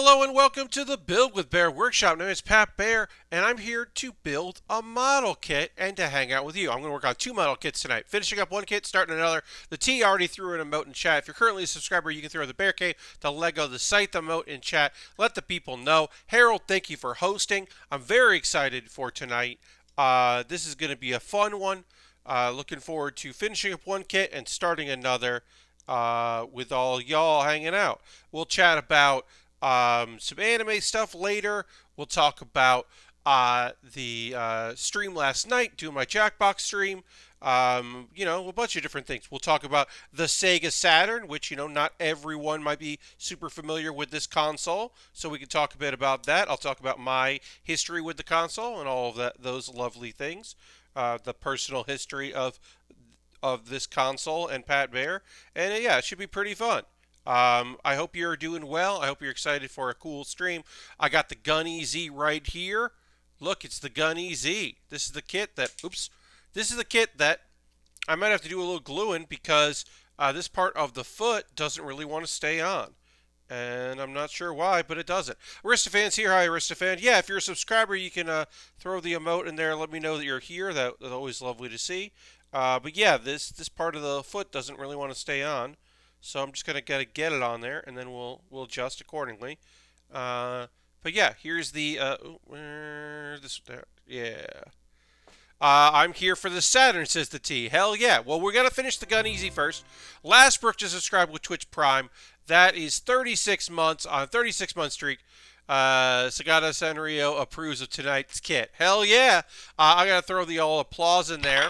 Hello and welcome to the Build with Baer workshop. My name is Pat Baer, and I'm here to build a model kit and to hang out with you. I'm going to work on 2 model kits tonight. Finishing up 1 kit, starting another. The T already threw an emote in chat. If you're currently a subscriber, you can throw the Baer Cave, the Lego, the Scythe emote in chat. Let the people know. Harold, thank you for hosting. I'm very excited for tonight. This is going to be a fun one. Looking forward to finishing up 1 kit and starting another with all y'all hanging out. We'll chat about some anime stuff later. We'll talk about the stream last night, doing my Jackbox stream. A bunch of different things. We'll talk about the Sega Saturn, which, not everyone might be super familiar with this console. So we can talk a bit about that. I'll talk about my history with the console and all of those lovely things. The personal history of this console and Pat Baer. And yeah, it should be pretty fun. I hope you're doing well. I hope you're excited for a cool stream. I got the Gun EZ right here. Look, it's the Gun EZ. This is the kit that, this is the kit that I might have to do a little gluing because this part of the foot doesn't really want to stay on. And I'm not sure why, but it doesn't. Aristofan's here. Hi, Aristofan. Yeah, if you're a subscriber, you can throw the emote in there. Let me know that you're here. That's always lovely to see. But yeah, this part of the foot doesn't really want to stay on. So I'm just going to get it on there, and then we'll adjust accordingly. But yeah, here's the I'm here for the Saturn, says the T. Hell yeah. Well, we're going to finish the Gun easy first. Lastbrook just subscribed with Twitch Prime. That is 36 months on a 36-month streak. Sagata Sanrio approves of tonight's kit. Hell yeah. I got to throw the old applause in there.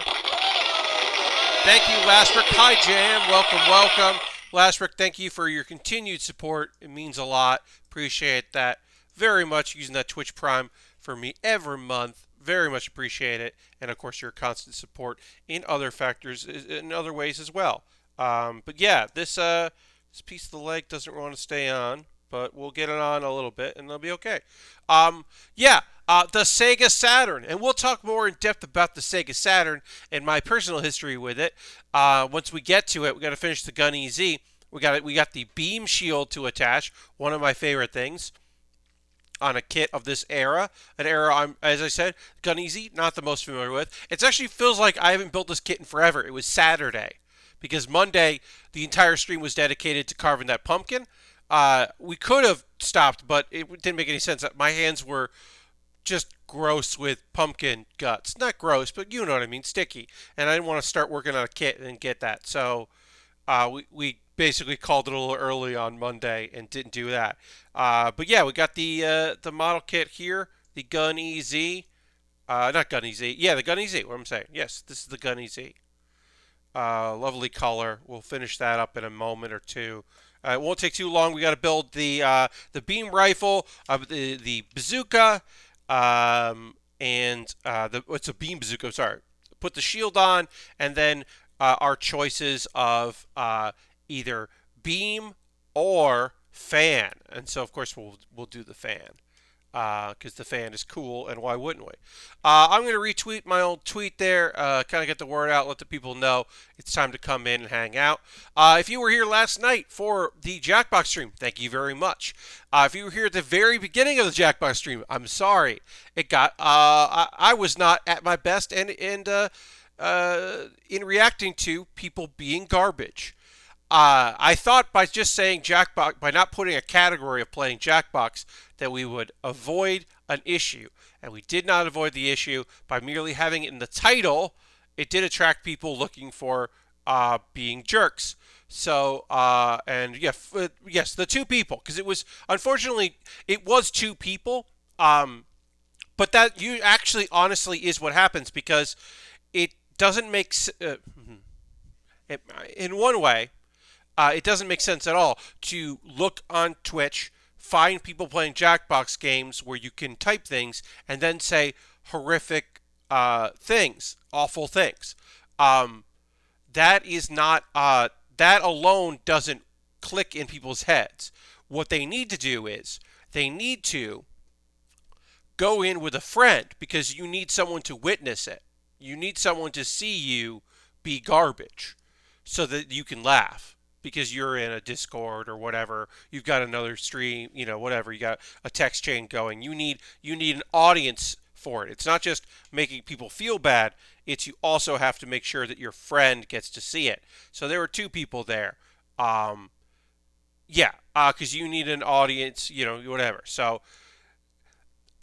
Thank you, Lastbrook. Hi, Jam. Welcome. Lastbrook, thank you for your continued support. It means a lot. Appreciate that very much, using that Twitch Prime for me every month. Very much appreciate it. And, of course, your constant support in other factors, in other ways as well. But, yeah, this piece of the leg doesn't want to stay on. But we'll get it on a little bit, and it'll be okay. The Sega Saturn. And we'll talk more in depth about the Sega Saturn and my personal history with it. Once we get to it, we got to finish the Gun EZ. We got the beam shield to attach, one of my favorite things on a kit of this era. An era, as I said, Gun EZ, not the most familiar with. It actually feels like I haven't built this kit in forever. It was Saturday, because Monday, the entire stream was dedicated to carving that pumpkin. We could have stopped, but it didn't make any sense. My hands were just gross with pumpkin guts. Not gross, but you know what I mean, sticky. And I didn't want to start working on a kit and get that. So we basically called it a little early on Monday and didn't do that. But yeah, we got the model kit here, the Gun EZ. Not Gun EZ. Yeah, the Gun EZ, what I'm saying. Yes, this is the Gun EZ. Lovely color. We'll finish that up in a moment or two. It won't take too long. We got to build the beam rifle, the bazooka, it's a beam bazooka. I'm sorry. Put the shield on, and then our choices of either beam or fan. And so, of course, we'll do the fan. Because the fan is cool, and why wouldn't we? I'm going to retweet my old tweet there, kind of get the word out, let the people know it's time to come in and hang out. If you were here last night for the Jackbox stream, thank you very much. If you were here at the very beginning of the Jackbox stream, I'm sorry. I was not at my best and in reacting to people being garbage. I thought by just saying Jackbox, by not putting a category of playing Jackbox, that we would avoid an issue. And we did not avoid the issue by merely having it in the title. It did attract people looking for being jerks. So, yes, the 2 people. Because it was, unfortunately, it was 2 people. But that actually, honestly, is what happens. Because it doesn't make, in one way, it doesn't make sense at all to look on Twitch, find people playing Jackbox games where you can type things, and then say horrific things, awful things. That is not, that alone doesn't click in people's heads. What they need to do is, they need to go in with a friend, because you need someone to witness it. You need someone to see you be garbage so that you can laugh. because you're in a Discord or whatever. You've got another stream, whatever. You got a text chain going. You need an audience for it. It's not just making people feel bad. It's you also have to make sure that your friend gets to see it. So there were two people there. Um, yeah, because you need an audience, whatever. So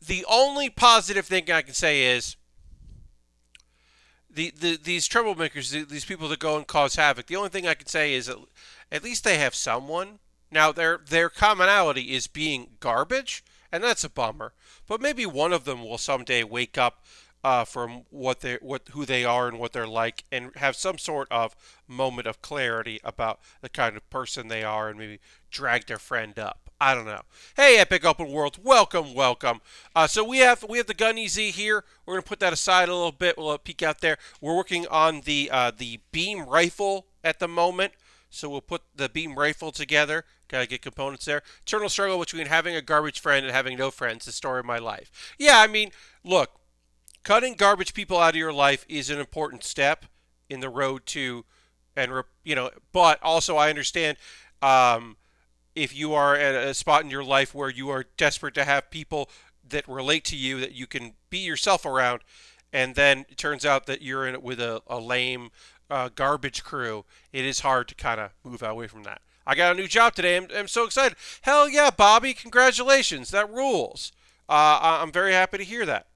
the only positive thing I can say is these troublemakers, these people that go and cause havoc. The only thing I can say is at least they have someone. Now their commonality is being garbage, and that's a bummer. But maybe one of them will someday wake up from who they are and what they're like, and have some sort of moment of clarity about the kind of person they are, and maybe drag their friend up. I don't know. Hey, Epic Open World, welcome, welcome. So we have the Gun EZ here. We're gonna put that aside a little bit. We'll peek out there. We're working on the beam rifle at the moment. So we'll put the beam rifle together. Gotta get components there. Eternal struggle between having a garbage friend and having no friends. The story of my life. Yeah, I mean, look, cutting garbage people out of your life is an important step in the road to, but also I understand. If you are at a spot in your life where you are desperate to have people that relate to you, that you can be yourself around, and then it turns out that you're in it with a lame garbage crew, it is hard to kind of move away from that. I got a new job today. I'm so excited. Hell yeah, Bobby. Congratulations. That rules. I'm very happy to hear that.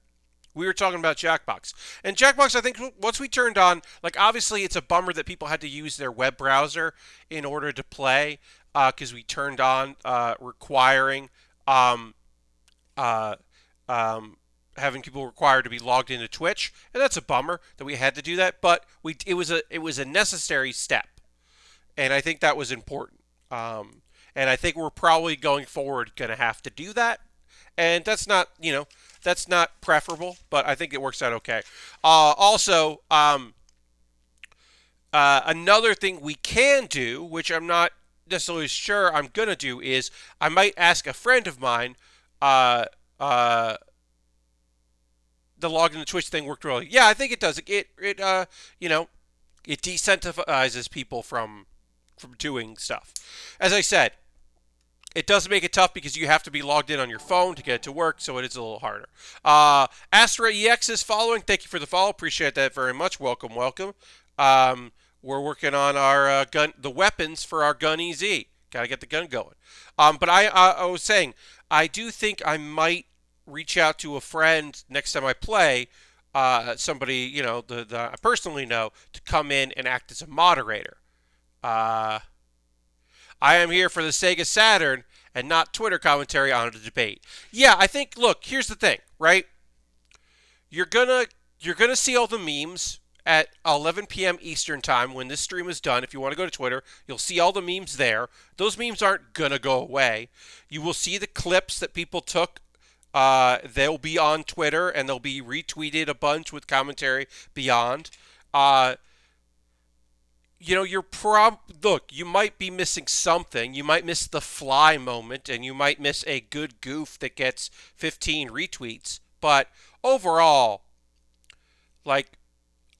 We were talking about Jackbox. And Jackbox, I think once we turned on, like obviously it's a bummer that people had to use their web browser in order to play, because we turned on requiring uh, having people required to be logged into Twitch, and that's a bummer that we had to do that. But it was a necessary step, and I think that was important. And I think we're probably going forward going to have to do that, and that's not preferable, but I think it works out okay. Also, another thing we can do, which I'm not necessarily sure I'm gonna do, is I might ask a friend of mine. Uh, uh, the login to Twitch thing worked really. Yeah, I think it does. It decentralizes people from doing stuff. As I said, it does make it tough because you have to be logged in on your phone to get it to work, so it is a little harder. Astra EX is following. Thank you for the follow. Appreciate that very much. Welcome, welcome. We're working on our the weapons for our Gun EZ. Got to get the gun going. But I was saying, I do think I might reach out to a friend next time I play, somebody, that I personally know, to come in and act as a moderator. Uh, I am here for the Sega Saturn and not Twitter commentary on a debate. Yeah, I think. Look, here's the thing, right? You're gonna see all the memes at 11 p.m. Eastern time when this stream is done. If you want to go to Twitter, you'll see all the memes there. Those memes aren't gonna go away. You will see the clips that people took. They'll be on Twitter and they'll be retweeted a bunch with commentary beyond. Uh, look, you might be missing something. You might miss the fly moment, and you might miss a good goof that gets 15 retweets. But overall, like,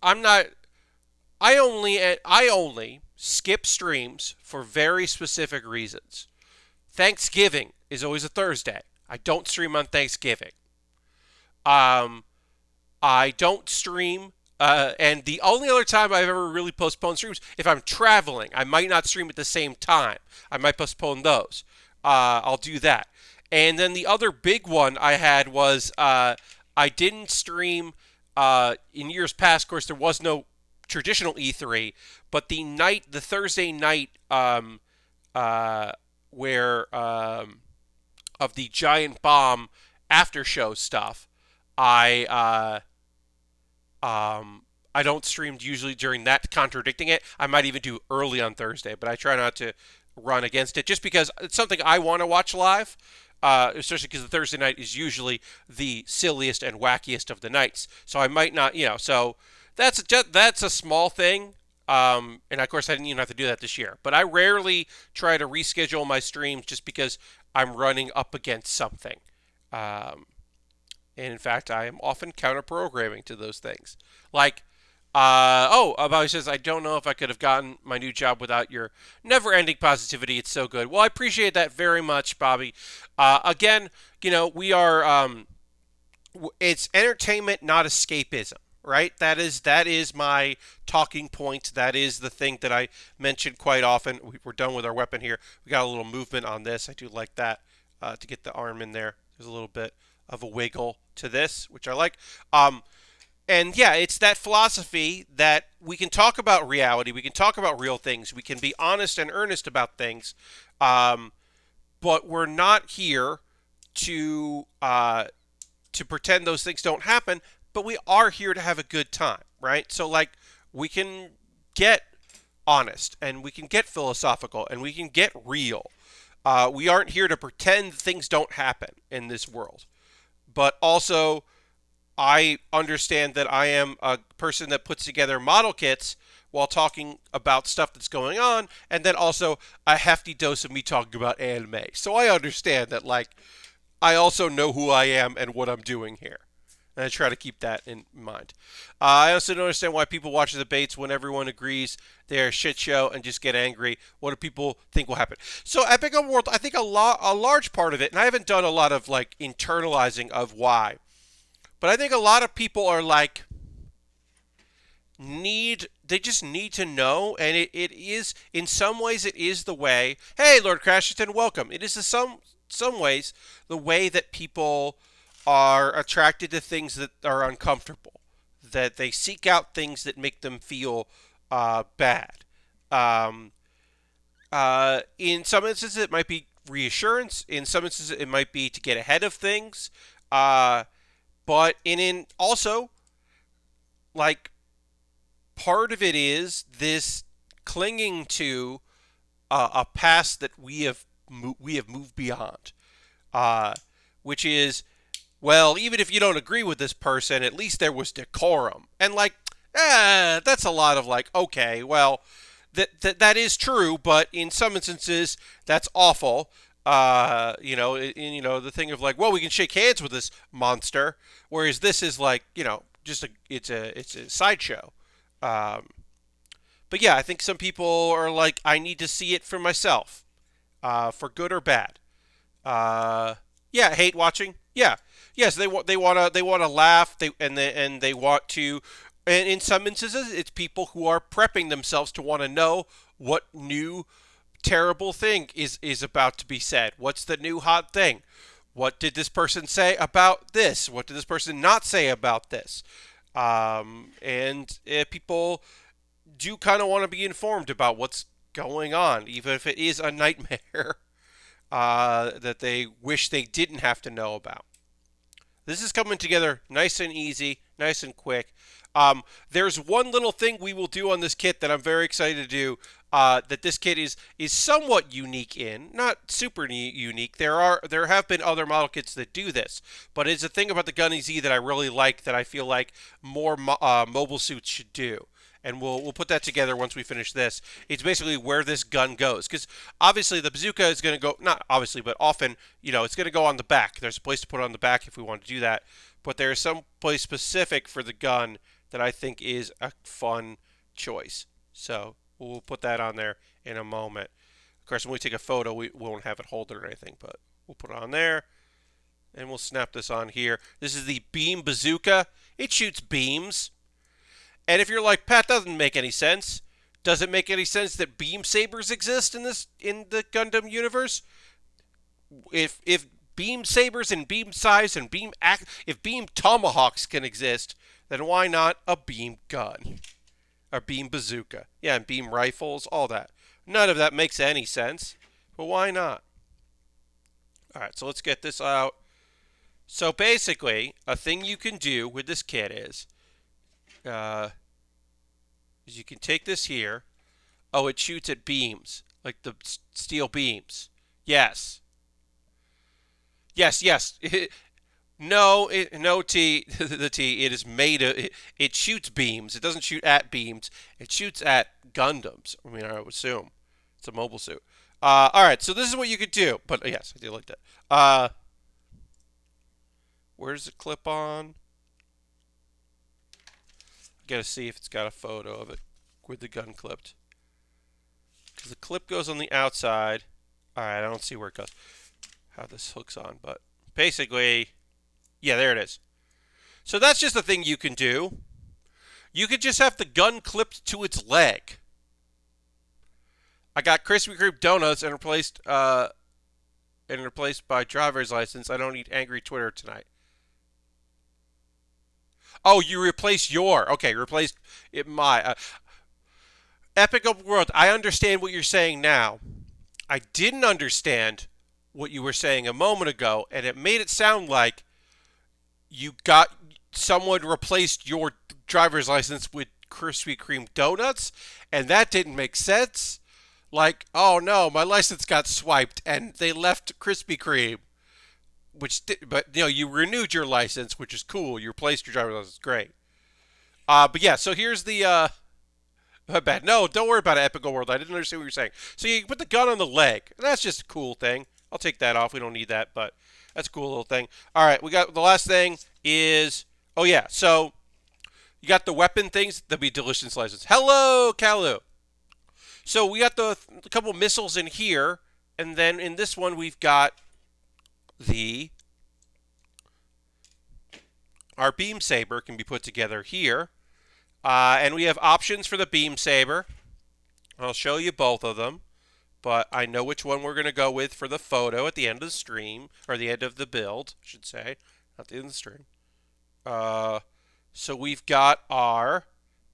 I'm not. I only skip streams for very specific reasons. Thanksgiving is always a Thursday. I don't stream on Thanksgiving. Um, I don't stream. And the only other time I've ever really postponed streams, if I'm traveling, I might not stream at the same time. I might postpone those. I'll do that. And then the other big one I had was I didn't stream in years past. Of course, there was no traditional E3, but the Thursday night where of the Giant Bomb after show stuff, I I don't stream usually during that, contradicting it. I might even do early on Thursday, but I try not to run against it just because it's something I want to watch live, especially because the Thursday night is usually the silliest and wackiest of the nights. So I might not, so that's a small thing. And of course, I didn't even have to do that this year. But I rarely try to reschedule my streams just because I'm running up against something. And in fact, I am often counter-programming to those things. Like, Bobby says, I don't know if I could have gotten my new job without your never-ending positivity. It's so good. Well, I appreciate that very much, Bobby. Again, we are. It's entertainment, not escapism, right? That is my talking point. That is the thing that I mention quite often. We're done with our weapon here. We got a little movement on this. I do like that to get the arm in there. There's a little bit of a wiggle to this, which I like. And yeah, it's that philosophy that we can talk about reality, we can talk about real things, we can be honest and earnest about things, um, but we're not here to pretend those things don't happen. But we are here to have a good time, right? So like we can get honest and we can get philosophical and we can get real. We aren't here to pretend things don't happen in this world, but also I understand that I am a person that puts together model kits while talking about stuff that's going on, and then also a hefty dose of me talking about anime. So I understand that, like, I also know who I am and what I'm doing here. And I try to keep that in mind. I also don't understand why people watch the debates when everyone agrees they're a shit show and just get angry. What do people think will happen? So Epic Open World, I think a large part of it, and I haven't done a lot of like internalizing of why, but I think a lot of people are like they just need to know, and it is in some ways it is the way. Hey, Lord Crashington, welcome. It is in some ways the way that people are attracted to things that are uncomfortable, that they seek out things that make them feel bad. Um, in some instances, it might be reassurance. In some instances, it might be to get ahead of things. But in also, like, part of it is this clinging to a past that we have moved beyond, uh, which is, well, even if you don't agree with this person, at least there was decorum. And like, that's a lot of like, okay, well, that is true, but in some instances, that's awful. The thing of like, well, we can shake hands with this monster, whereas this is like, just it's a sideshow. Um, but yeah, I think some people are like, I need to see it for myself, for good or bad. Uh, yeah, hate watching. Yeah, yes, they want to laugh. They want to, and in some instances, it's people who are prepping themselves to want to know what new terrible thing is about to be said. What's the new hot thing? What did this person say about this? What did this person not say about this? And people do kind of want to be informed about what's going on, even if it is a nightmare that they wish they didn't have to know about. This is coming together nice and easy, nice and quick. There's one little thing we will do on this kit that I'm very excited to do. That this kit is somewhat unique in, not super unique. There have been other model kits that do this, but it's a thing about the Gunny Z that I really like that I feel like more mobile suits should do. And we'll put that together once we finish this. It's basically where this gun goes, because obviously the bazooka is going to go, not obviously, but often, it's going to go on the back. There's a place to put it on the back if we want to do that, but there is some place specific for the gun that I think is a fun choice. So we'll put that on there in a moment. Of course, when we take a photo, we won't have it hold it or anything, but we'll put it on there, and we'll snap this on here. This is the beam bazooka. It shoots beams. And if you're like, Pat, doesn't make any sense. Does it make any sense that beam sabers exist in the Gundam universe? If beam sabers and beam size and if beam tomahawks can exist, then why not a beam gun? Or beam bazooka. Yeah, and beam rifles, all that. None of that makes any sense, but why not? Alright, so let's get this out. So basically, a thing you can do with this kit is you can take this here. Oh, it shoots at beams, like the steel beams. Yes. Yes. No, T. The T. It is made of. It shoots beams. It doesn't shoot at beams. It shoots at Gundams. I mean, I would assume it's a mobile suit. All right. So this is what you could do. But yes, I do like that. Where's the clip on? Gotta see if it's got a photo of it with the gun clipped. Because the clip goes on the outside. Alright, I don't see where it goes. How this hooks on, but basically, yeah, there it is. So that's just a thing you can do. You could just have the gun clipped to its leg. I got Krispy Kreme donuts and replaced by driver's license. I don't need angry Twitter tonight. Oh, you replaced your. Okay, replaced it my. Epic Open World, I understand what you're saying now. I didn't understand what you were saying a moment ago, and it made it sound like you got someone replaced your driver's license with Krispy Kreme donuts, and that didn't make sense. Like, oh no, my license got swiped, and they left Krispy Kreme. But you renewed your license, which is cool. You replaced your driver's license, great. But yeah, so here's the bad. No, don't worry about it, Epic World. I didn't understand what you were saying. So you put the gun on the leg. That's just a cool thing. I'll take that off. We don't need that, but that's a cool little thing. All right, we got the last thing is, oh yeah, so you got the weapon things. That'll be delicious license. Hello, Kalu. So we got a couple missiles in here, and then in this one we've got our beam saber can be put together here. And we have options for the beam saber. I'll show you both of them, but I know which one we're going to go with for the photo at the end of the stream, or the end of the build, I should say, not the end of the stream. So we've got our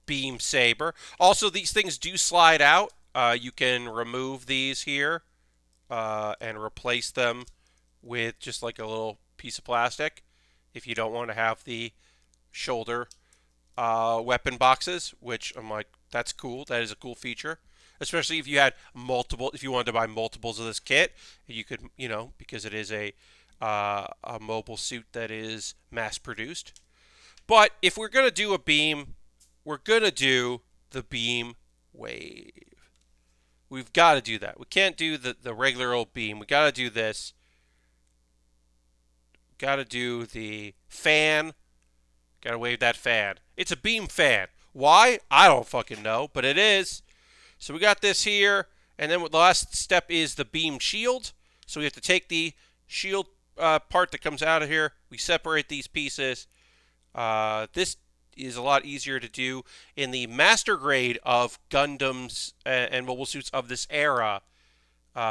beam saber. Also, these things do slide out. You can remove these here and replace them with just like a little piece of plastic if you don't want to have the shoulder weapon boxes, which I'm like, that's cool. That is a cool feature, especially if you had if you wanted to buy multiples of this kit, you could, because it is a mobile suit that is mass produced. But if we're gonna do a beam, we're gonna do the beam wave. We've got to do that. We can't do the regular old beam. We got to do this. Got to do the fan. Got to wave that fan. It's a beam fan. Why? I don't fucking know, but it is. So we got this here, and then the last step is the beam shield. So we have to take the shield part that comes out of here. We separate these pieces. This is a lot easier to do in the master grade of Gundams and mobile suits of this era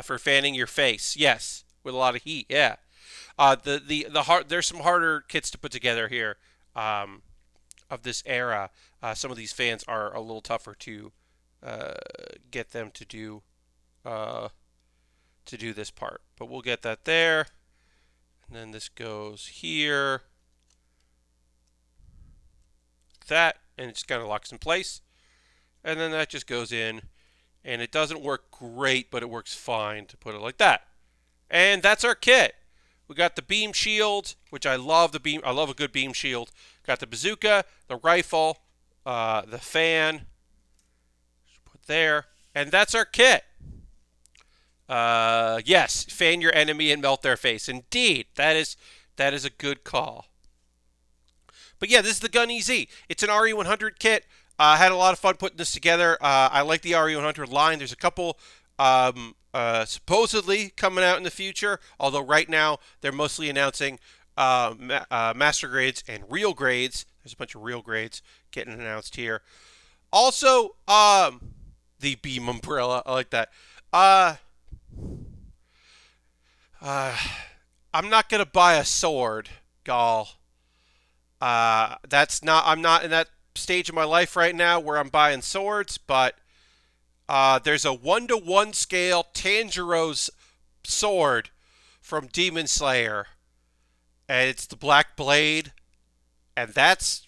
for fanning your face. Yes, with a lot of heat. Yeah. There's some harder kits to put together here of this era. Some of these fans are a little tougher to get them to do this part, but we'll get that there. And then this goes here. That, and it just kind of locks in place, and then that just goes in, and it doesn't work great, but it works fine to put it like that. And that's our kit. We got the beam shield, which I love. I love a good beam shield. Got the bazooka, the rifle, the fan. Put there, and that's our kit. Yes, fan your enemy and melt their face. Indeed, that is a good call. But yeah, this is the Gun EZ. It's an RE100 kit. I had a lot of fun putting this together. I like the RE100 line. There's a couple supposedly coming out in the future, although right now they're mostly announcing master grades and real grades. There's a bunch of real grades getting announced here. Also, the beam umbrella. I like that. I'm not going to buy a sword, Gall. I'm not in that stage of my life right now where I'm buying swords, but there's a 1-to-1 scale Tanjiro's sword from Demon Slayer, and it's the Black Blade, and the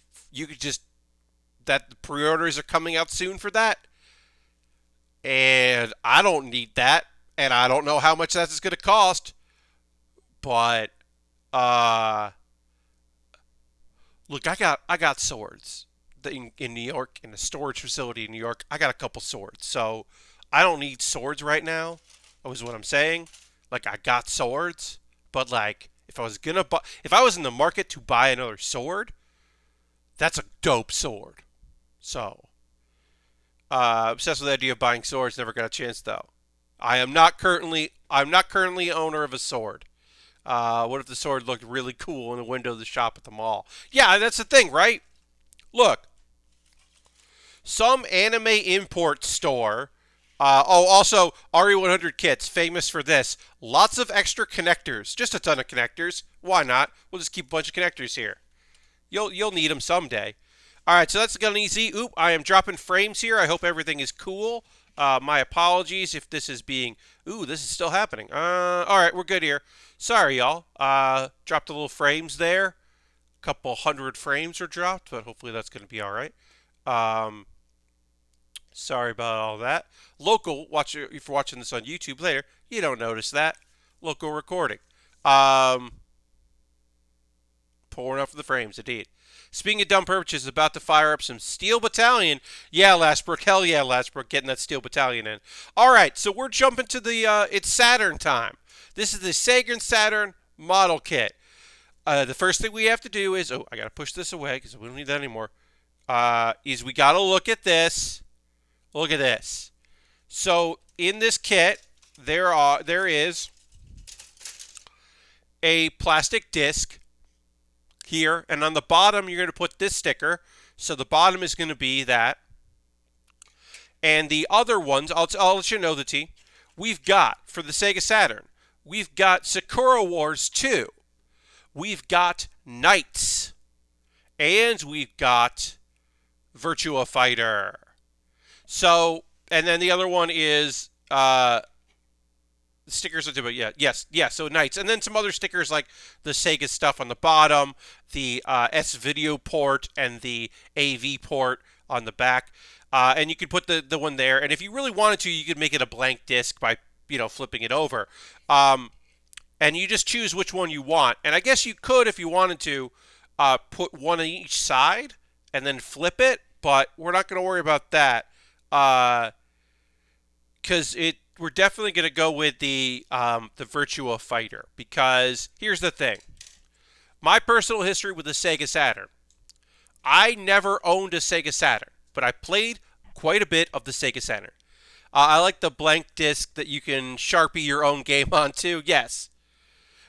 pre-orders are coming out soon for that, and I don't need that, and I don't know how much that's going to cost, but look, I got swords in New York, in a storage facility in New York. I got a couple swords, so I don't need swords right now. That was what I'm saying. Like, I got swords, but like, if I was in the market to buy another sword, that's a dope sword. So, obsessed with the idea of buying swords. Never got a chance though. I'm not currently owner of a sword. What if the sword looked really cool in the window of the shop at the mall? Yeah, that's the thing, right? Look, some anime import store. Also, RE100 kits, famous for this. Lots of extra connectors. Just a ton of connectors. Why not? We'll just keep a bunch of connectors here. You'll need them someday. All right, so that's gonna easy. Oop, I am dropping frames here. I hope everything is cool. My apologies if this is being... Ooh, this is still happening. All right, we're good here. Sorry, y'all. Dropped a little frames there. A couple hundred frames were dropped, but hopefully that's going to be all right. Sorry about all that. Local, if you're watching this on YouTube later, you don't notice that. Local recording. Pouring up for the frames, indeed. Speaking of dumb purchases, about to fire up some Steel Battalion. Yeah, Lastbrook. Hell yeah, Lastbrook. Getting that Steel Battalion in. All right, so we're jumping to the, it's Saturn time. This is the Sega and Saturn model kit. The first thing we have to do is, I got to push this away because we don't need that anymore, is we got to look at this. Look at this. So in this kit, there is a plastic disc here, and on the bottom you're going to put this sticker. So the bottom is going to be that. And the other ones, I'll let you know the T. We've got, for the Sega Saturn, we've got Sakura Wars 2. We've got Knights. And we've got Virtua Fighter. So, and then the other one is stickers are but so Knights, and then some other stickers like the Sega stuff on the bottom, the S-Video port, and the AV port on the back, and you could put the one there. And if you really wanted to, you could make it a blank disc by flipping it over, and you just choose which one you want. And I guess you could, if you wanted to, put one on each side and then flip it, but we're not going to worry about that. Because we're definitely going to go with the Virtua Fighter, because here's the thing. My personal history with the Sega Saturn. I never owned a Sega Saturn, but I played quite a bit of the Sega Saturn. I like the blank disc that you can Sharpie your own game onto. Yes.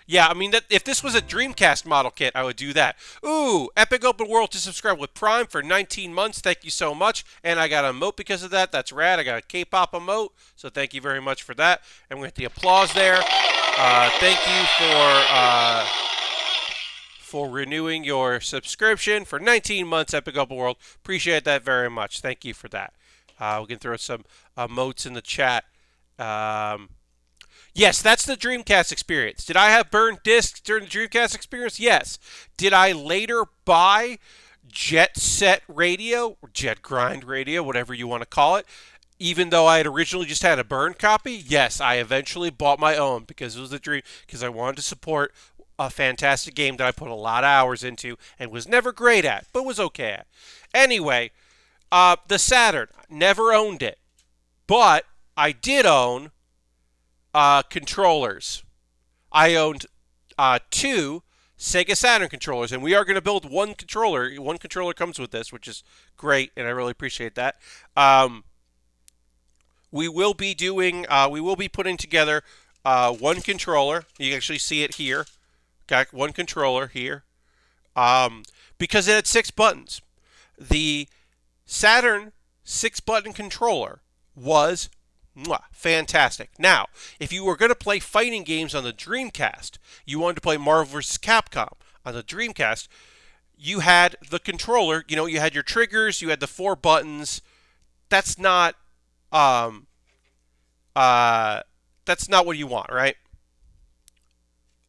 Yeah, I mean, if this was a Dreamcast model kit, I would do that. Ooh, Epic Open World to subscribe with Prime for 19 months. Thank you so much. And I got a emote because of that. That's rad. I got a K-pop emote, so thank you very much for that. And we get the applause there. Thank you for renewing your subscription for 19 months, Epic Open World. Appreciate that very much. Thank you for that. We can throw some emotes in the chat. Yes, that's the Dreamcast experience. Did I have burned discs during the Dreamcast experience? Yes. Did I later buy Jet Set Radio, or Jet Grind Radio, whatever you want to call it, even though I had originally just had a burned copy? Yes, I eventually bought my own because it was a dream, because I wanted to support a fantastic game that I put a lot of hours into and was never great at, but was okay at. Anyway, the Saturn, never owned it, but I did own controllers. I owned 2 Sega Saturn controllers, and we are going to build one controller. One controller comes with this, which is great, and I really appreciate that. We will be putting together one controller. You can actually see it here. Got one controller here, because it had 6 buttons. The Saturn 6-button controller was fantastic. Now, if you were going to play fighting games on the Dreamcast, you wanted to play Marvel vs. Capcom on the Dreamcast, you had the controller, you had your triggers, you had the 4 buttons. That's not what you want, right?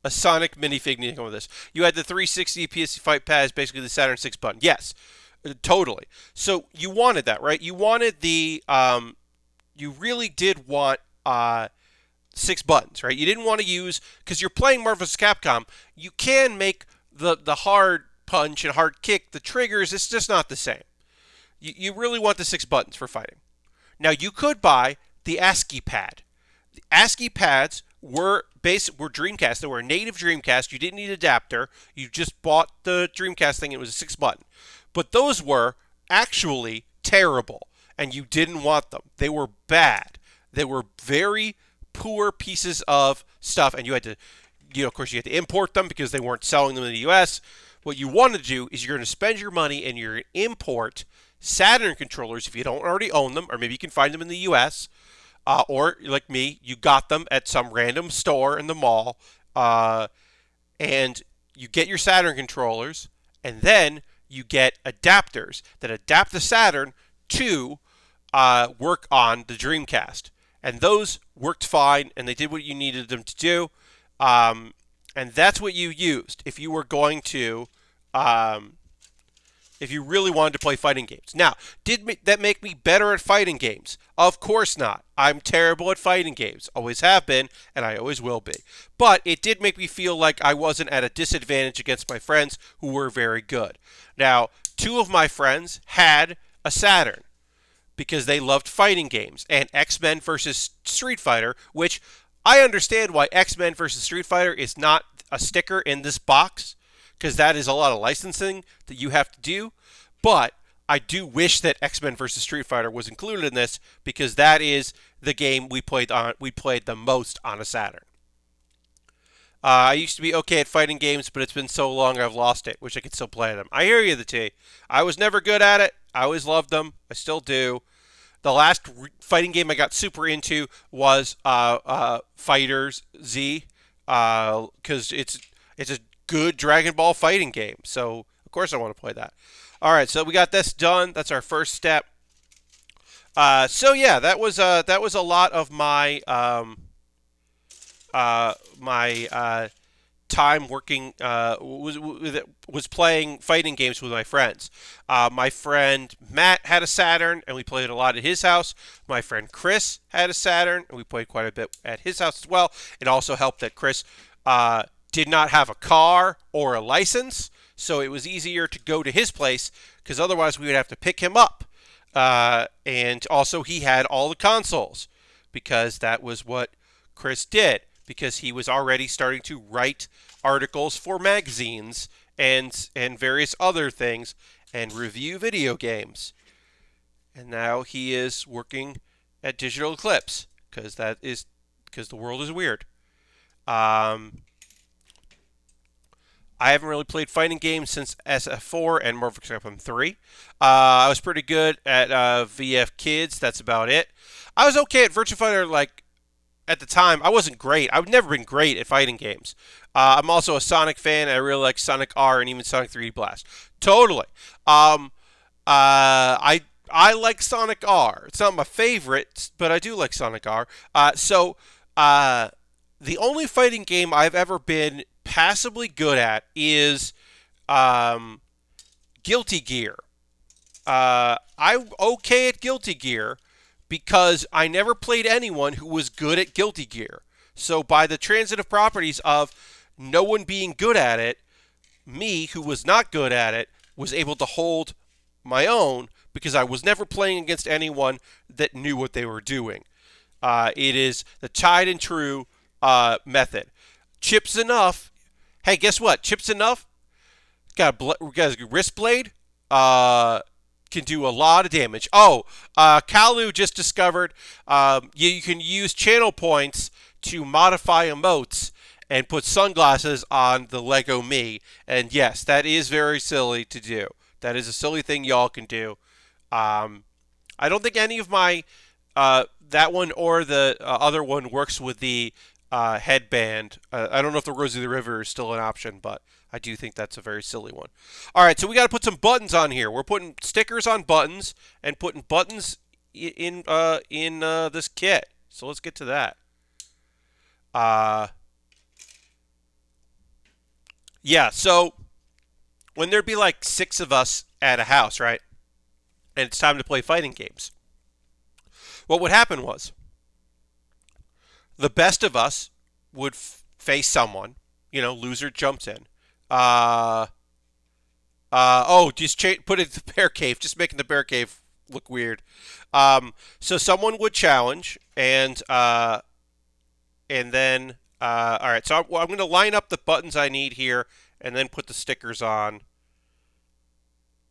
A Sonic minifig needing with this. You had the 360 PS Fight Pad, basically the Saturn 6 button. Yes, totally. So you wanted that, right? You wanted the you really did want 6 buttons, right? You didn't want to use, because you're playing Marvel vs. Capcom, you can make the hard punch and hard kick, the triggers, it's just not the same. You really want the 6 buttons for fighting. Now, you could buy the ASCII pad. The ASCII pads were Dreamcast. They were a native Dreamcast. You didn't need an adapter. You just bought the Dreamcast thing. It was a 6 button. But those were actually terrible, and you didn't want them. They were bad. They were very poor pieces of stuff, and you had to, of course, you had to import them because they weren't selling them in the U.S. What you want to do is you're going to spend your money and you're going to import Saturn controllers if you don't already own them, or maybe you can find them in the U.S. Or like me, you got them at some random store in the mall, and you get your Saturn controllers, and then you get adapters that adapt the Saturn to work on the Dreamcast. And those worked fine, and they did what you needed them to do. And that's what you used if you were going to, if you really wanted to play fighting games. Now, did that make me better at fighting games? Of course not. I'm terrible at fighting games. Always have been, and I always will be. But it did make me feel like I wasn't at a disadvantage against my friends who were very good. Now, 2 of my friends had a Saturn because they loved fighting games, and X-Men versus Street Fighter, which I understand why X-Men versus Street Fighter is not a sticker in this box, because that is a lot of licensing that you have to do, but I do wish that X-Men versus Street Fighter was included in this, because that is the game we played the most on a Saturn. I used to be okay at fighting games, but it's been so long I've lost it. Wish I could still play them. I hear you, the T. I was never good at it. I always loved them. I still do. The last fighting game I got super into was Fighters Z, because it's a good Dragon Ball fighting game. So of course I want to play that. All right, so we got this done. That's our first step. So yeah, that was a lot of my time working was playing fighting games with my friends. My friend Matt had a Saturn, and we played a lot at his house. My friend Chris had a Saturn, and we played quite a bit at his house as well. It also helped that Chris did not have a car or a license, so it was easier to go to his place, because otherwise we would have to pick him up. And also he had all the consoles, because that was what Chris did, because he was already starting to write articles for magazines and various other things and review video games. And now he is working at Digital Eclipse, because the world is weird. I haven't really played fighting games since SF4 and Marvel Capcom 3. I was pretty good at VF Kids. That's about it. I was okay at Virtua Fighter, at the time. I wasn't great. I've never been great at fighting games. I'm also a Sonic fan. I really like Sonic R and even Sonic 3D Blast. Totally. I like Sonic R. It's not my favorite, but I do like Sonic R. The only fighting game I've ever been passably good at is Guilty Gear. I'm okay at Guilty Gear because I never played anyone who was good at Guilty Gear. So by the transitive properties of no one being good at it, me, who was not good at it, was able to hold my own because I was never playing against anyone that knew what they were doing. It is the tried and true method. Chips enough. Hey, guess what? Chips enough. Got a wrist blade. Can do a lot of damage. Kalu just discovered you can use channel points to modify emotes and put sunglasses on the Lego Me. And yes, that is very silly to do. That is a silly thing y'all can do. I don't think any of my that one or the other one works with the headband. I don't know if the Rose of the River is still an option, but I do think that's a very silly one. All right, so we got to put some buttons on here. We're putting stickers on buttons and putting buttons in this kit. So let's get to that. Yeah, so when there'd be like 6 of us at a house, right? And it's time to play fighting games. What would happen was the best of us would face someone. Loser jumps in. Just put it in the bear cave. Just making the bear cave look weird. So someone would challenge, and then all right. So I'm going to line up the buttons I need here, and then put the stickers on.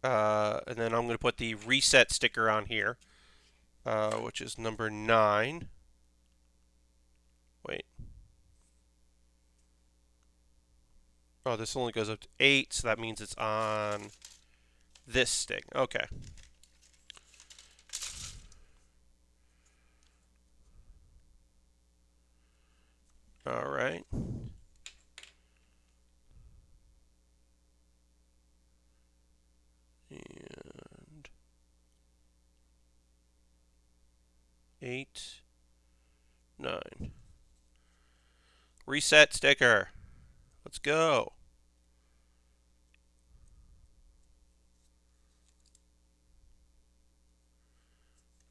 And then I'm going to put the reset sticker on here, which is number 9. Wait. Oh, this only goes up to 8, so that means it's on this stick. Okay. All right. And 8, 9. Reset sticker. Let's go.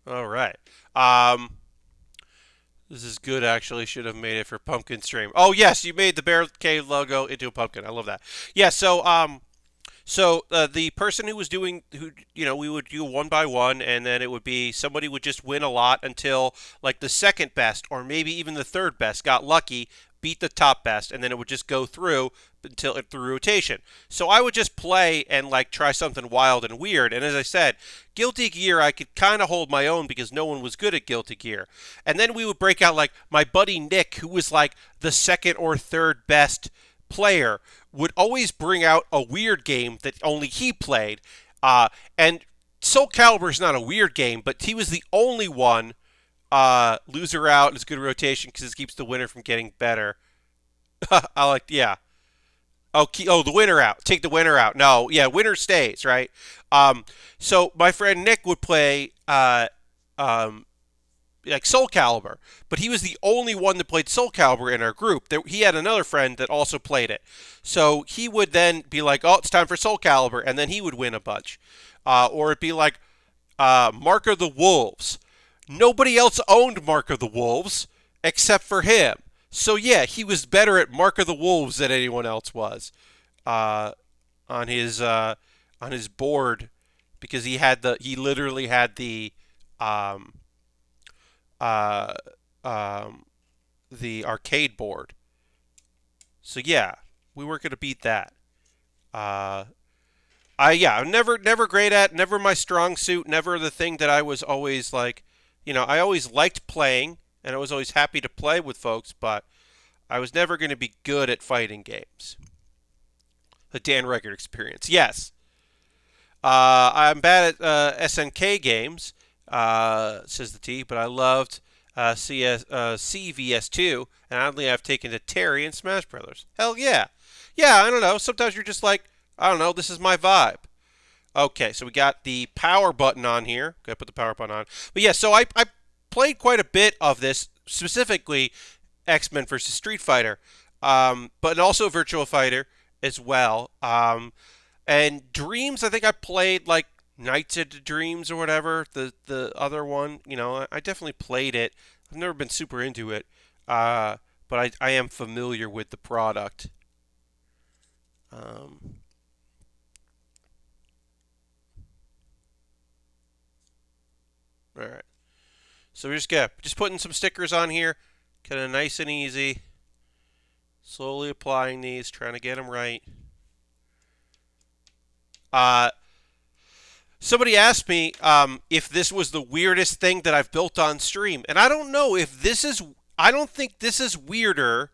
All right. This is good, actually. Should have made it for Pumpkin Stream. Oh, yes, you made the Bear Cave logo into a pumpkin. I love that. Yeah, so the person who was doing, we would do one by one, and then it would be somebody would just win a lot until like the second best, or maybe even the third best, got lucky, beat the top best, and then it would just go through until through rotation. So I would just play and like try something wild and weird. And as I said, Guilty Gear I could kind of hold my own because no one was good at Guilty Gear. And then we would break out like my buddy Nick, who was like the second or third best player, would always bring out a weird game that only he played. And Soul Calibur is not a weird game, but he was the only one. Loser out is good rotation because it keeps the winner from getting better. Yeah. Oh, the winner out. Take the winner out. No, yeah, winner stays, right? So my friend Nick would play um, like Soul Calibur, but he was the only one that played Soul Calibur in our group. He had another friend that also played it. So he would then be like, "Oh, it's time for Soul Calibur," and then he would win a bunch. Or it'd be like Mark of the Wolves. Nobody else owned Mark of the Wolves except for him. So yeah, he was better at Mark of the Wolves than anyone else was uh, on his board because he literally had um, uh, um, the arcade board. So yeah, we weren't gonna beat that. Uh, I'm never great at, never my strong suit, never the thing that I was always like, I always liked playing and I was always happy to play with folks, but I was never going to be good at fighting games. The Dan Reichert experience, yes. I'm bad at SNK games, says the T, but I loved CVS2, and oddly I've taken to Terry and Smash Brothers. Hell yeah. Yeah, I don't know. Sometimes you're just like, I don't know, this is my vibe. Okay, so we got the power button on here. Gotta put the power button on. But yeah, so I played quite a bit of this, specifically X-Men versus Street Fighter, but also Virtua Fighter as well. And Dreams, I think I played like Nights into Dreams or whatever, the other one. I definitely played it. I've never been super into it, but I am familiar with the product. Um, all right. So we're just putting some stickers on here, kind of nice and easy. Slowly applying these, trying to get them right. Uh, Somebody asked me if this was the weirdest thing that I've built on stream, and I don't know if this is. I don't think this is weirder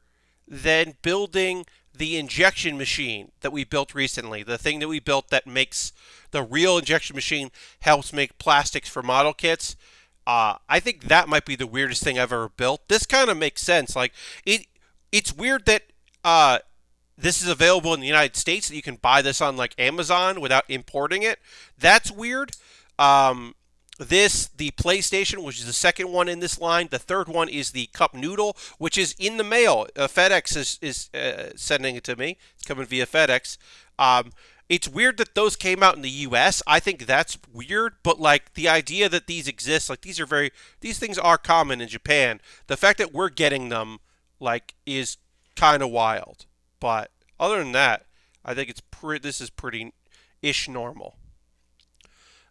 than building the injection machine that we built recently. The thing that we built that makes the real injection machine helps make plastics for model kits. I think that might be the weirdest thing I've ever built. This kind of makes sense. Like it's weird that this is available in the United States, that you can buy this on like Amazon without importing it. That's weird. The PlayStation, which is the second one in this line. The third one is the cup noodle, which is in the mail. FedEx is sending it to me. It's coming via FedEx. It's weird that those came out in the U.S. I think that's weird, but like the idea that these exist, like these things are common in Japan. The fact that we're getting them, like, is kind of wild. But other than that, I think this is pretty ish normal.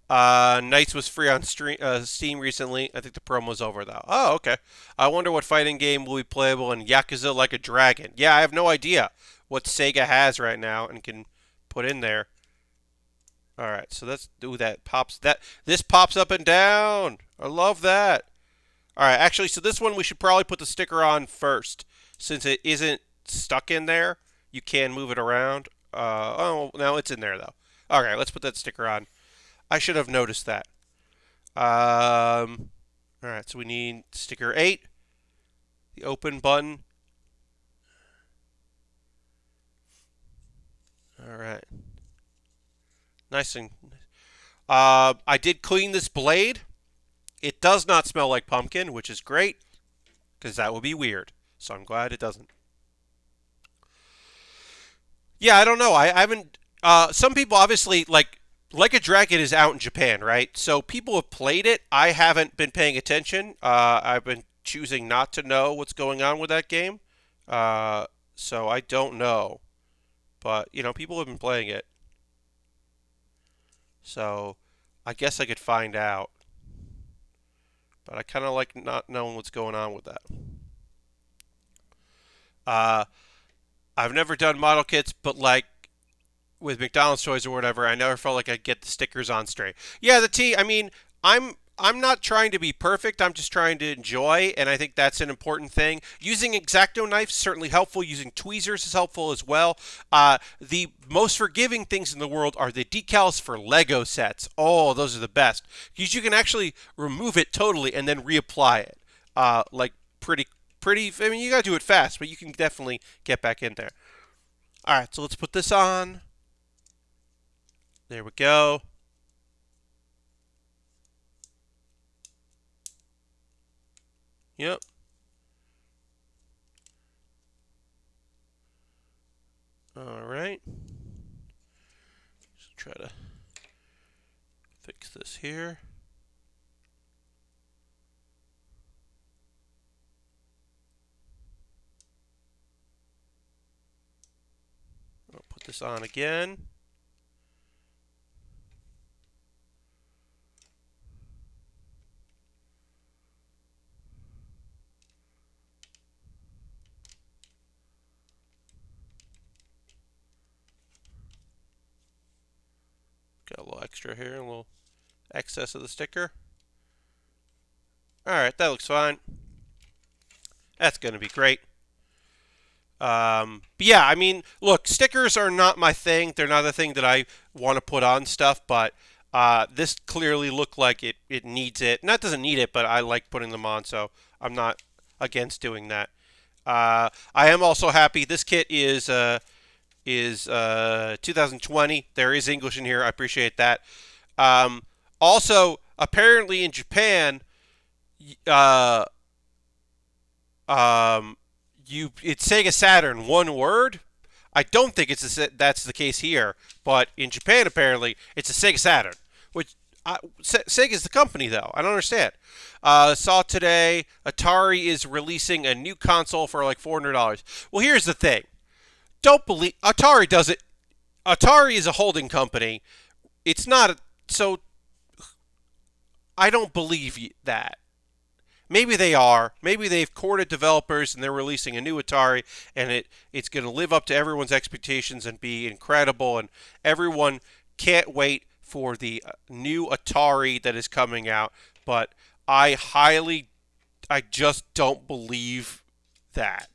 Knights was free on Steam recently. I think the promo's over though. Oh, okay. I wonder what fighting game will be playable in Yakuza Like a Dragon. Yeah, I have no idea what Sega has right now and can put in there. All right, so let's do that. This pops up and down. I love that. All right, actually, so this one we should probably put the sticker on first, since it isn't stuck in there. You can move it around. Oh, no, it's in there though. All right, let's put that sticker on. I should have noticed that. All right, so we need sticker 8, the open button. All right, nice and. I did clean this blade. It does not smell like pumpkin, which is great, because that would be weird. So I'm glad it doesn't. Yeah, I don't know. I haven't. Some people obviously like a Dragon is out in Japan, right? So people have played it. I haven't been paying attention. I've been choosing not to know what's going on with that game. So I don't know. But people have been playing it. So I guess I could find out. But I kind of like not knowing what's going on with that. Uh, I've never done model kits, but like with McDonald's toys or whatever, I never felt like I'd get the stickers on straight. Yeah, the T. I mean, I'm not trying to be perfect. I'm just trying to enjoy, and I think that's an important thing. Using X-Acto knives is certainly helpful. Using tweezers is helpful as well. The most forgiving things in the world are the decals for Lego sets. Oh, those are the best because you can actually remove it totally and then reapply it. Like pretty. I mean, you gotta do it fast, but you can definitely get back in there. All right, so let's put this on. There we go. Yep. All right. Just try to fix this here. I'll put this on again. Got a little extra here, a little excess of the sticker. All right, that looks fine. That's going to be great. But yeah, I mean, look, stickers are not my thing. They're not the thing that I want to put on stuff, but this clearly looked like it needs it. Not doesn't need it, but I like putting them on, so I'm not against doing that. I am also happy. This kit is 2020. There is English in here. I appreciate that. Also, apparently in Japan, uh, it's Sega Saturn, one word. I don't think that's the case here, but in Japan apparently it's a Sega Saturn, which Sega's the company though. I don't understand. Saw today Atari is releasing a new console for like $400. Well, here's the thing. Don't believe Atari does it. Atari is a holding company. It's not so. I don't believe that. Maybe they are. Maybe they've courted developers and they're releasing a new Atari, and it's going to live up to everyone's expectations and be incredible, and everyone can't wait for the new Atari that is coming out. But I just don't believe that.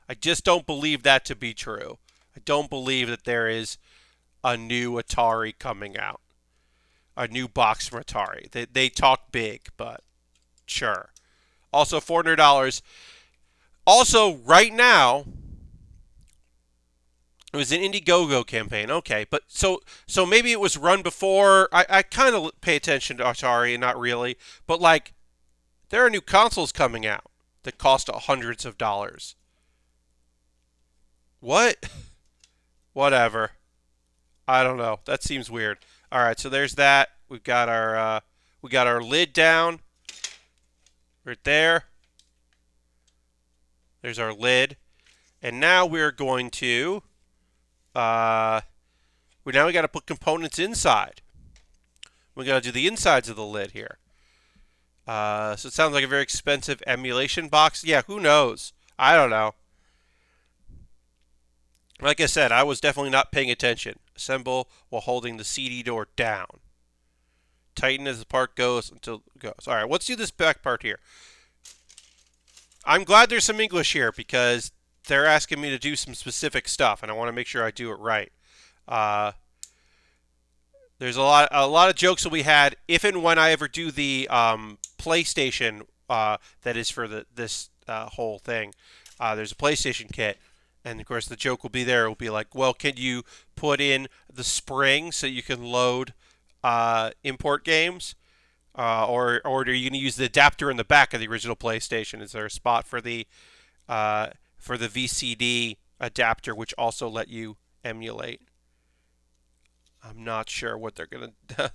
I just don't believe that to be true. I don't believe that there is a new Atari coming out, a new box from Atari. They talk big, but sure. Also, $400. Also, right now, it was an Indiegogo campaign. Okay, but so maybe it was run before. I kind of pay attention to Atari and not really, but like there are new consoles coming out that cost hundreds of dollars. What? Whatever. I don't know. That seems weird. All right, so there's that. We got our lid down right there. There's our lid, and now we're going to. We got to put components inside. We got to do the insides of the lid here. So it sounds like a very expensive emulation box. Yeah, who knows? I don't know. Like I said, I was definitely not paying attention. Assemble while holding the CD door down. Tighten as the part goes until it goes. All right, let's do this back part here. I'm glad there's some English here because they're asking me to do some specific stuff, and I want to make sure I do it right. Uh, there's a lot of jokes that we had if and when I ever do the PlayStation that is for this whole thing. There's a PlayStation kit, and of course the joke will be there. It will be like, well, can you put in the spring so you can load import games? Or are you going to use the adapter in the back of the original PlayStation? Is there a spot for the VCD adapter, which also let you emulate? I'm not sure what they're going to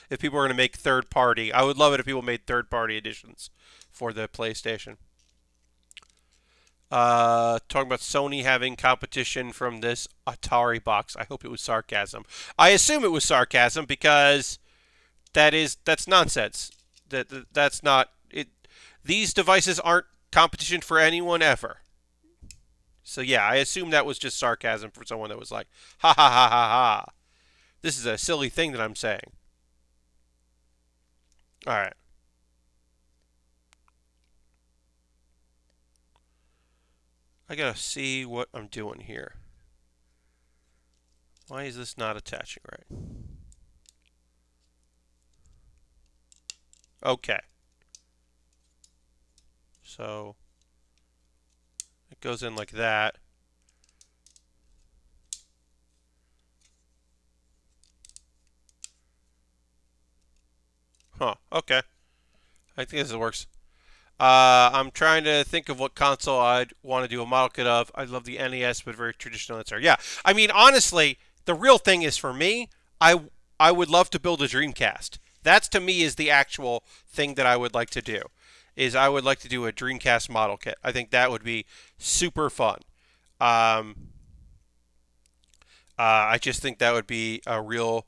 if people are going to make third party. I would love it if people made third party editions for the PlayStation. Talking about Sony having competition from this Atari box. I hope it was sarcasm. I assume it was sarcasm because that's nonsense. That's not it. These devices aren't competition for anyone ever. So yeah, I assume that was just sarcasm for someone that was like, ha ha ha ha ha. This is a silly thing that I'm saying. All right. I gotta see what I'm doing here. Why is this not attaching right? Okay. So it goes in like that. Huh. Okay. I think this works. I'm trying to think of what console I'd want to do a model kit of. I love the NES, but very traditional answer. Yeah, I mean, honestly, the real thing is for me, I would love to build a Dreamcast. That's to me is the actual thing that I would like to do. Is I would like to do a Dreamcast model kit. I think that would be super fun. Um, I just think that would be a real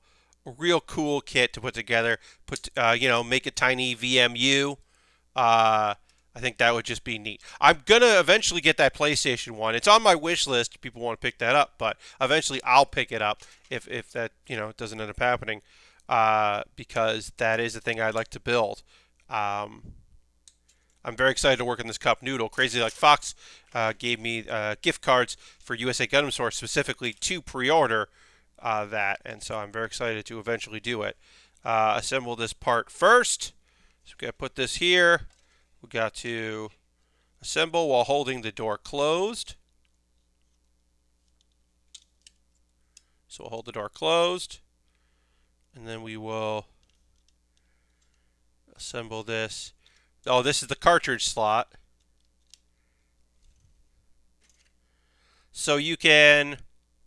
cool kit to put together. Make a tiny VMU. I think that would just be neat. I'm gonna eventually get that PlayStation one. It's on my wish list. People want to pick that up, but eventually I'll pick it up if that doesn't end up happening, because that is the thing I'd like to build. Um, I'm very excited to work on this cup noodle. Crazy Like Fox gave me gift cards for USA Gundam Store specifically to pre-order that, and so I'm very excited to eventually do it. Assemble this part first. So we got to put this here. We got to assemble while holding the door closed. So we'll hold the door closed, and then we will assemble this. Oh, this is the cartridge slot. So you can,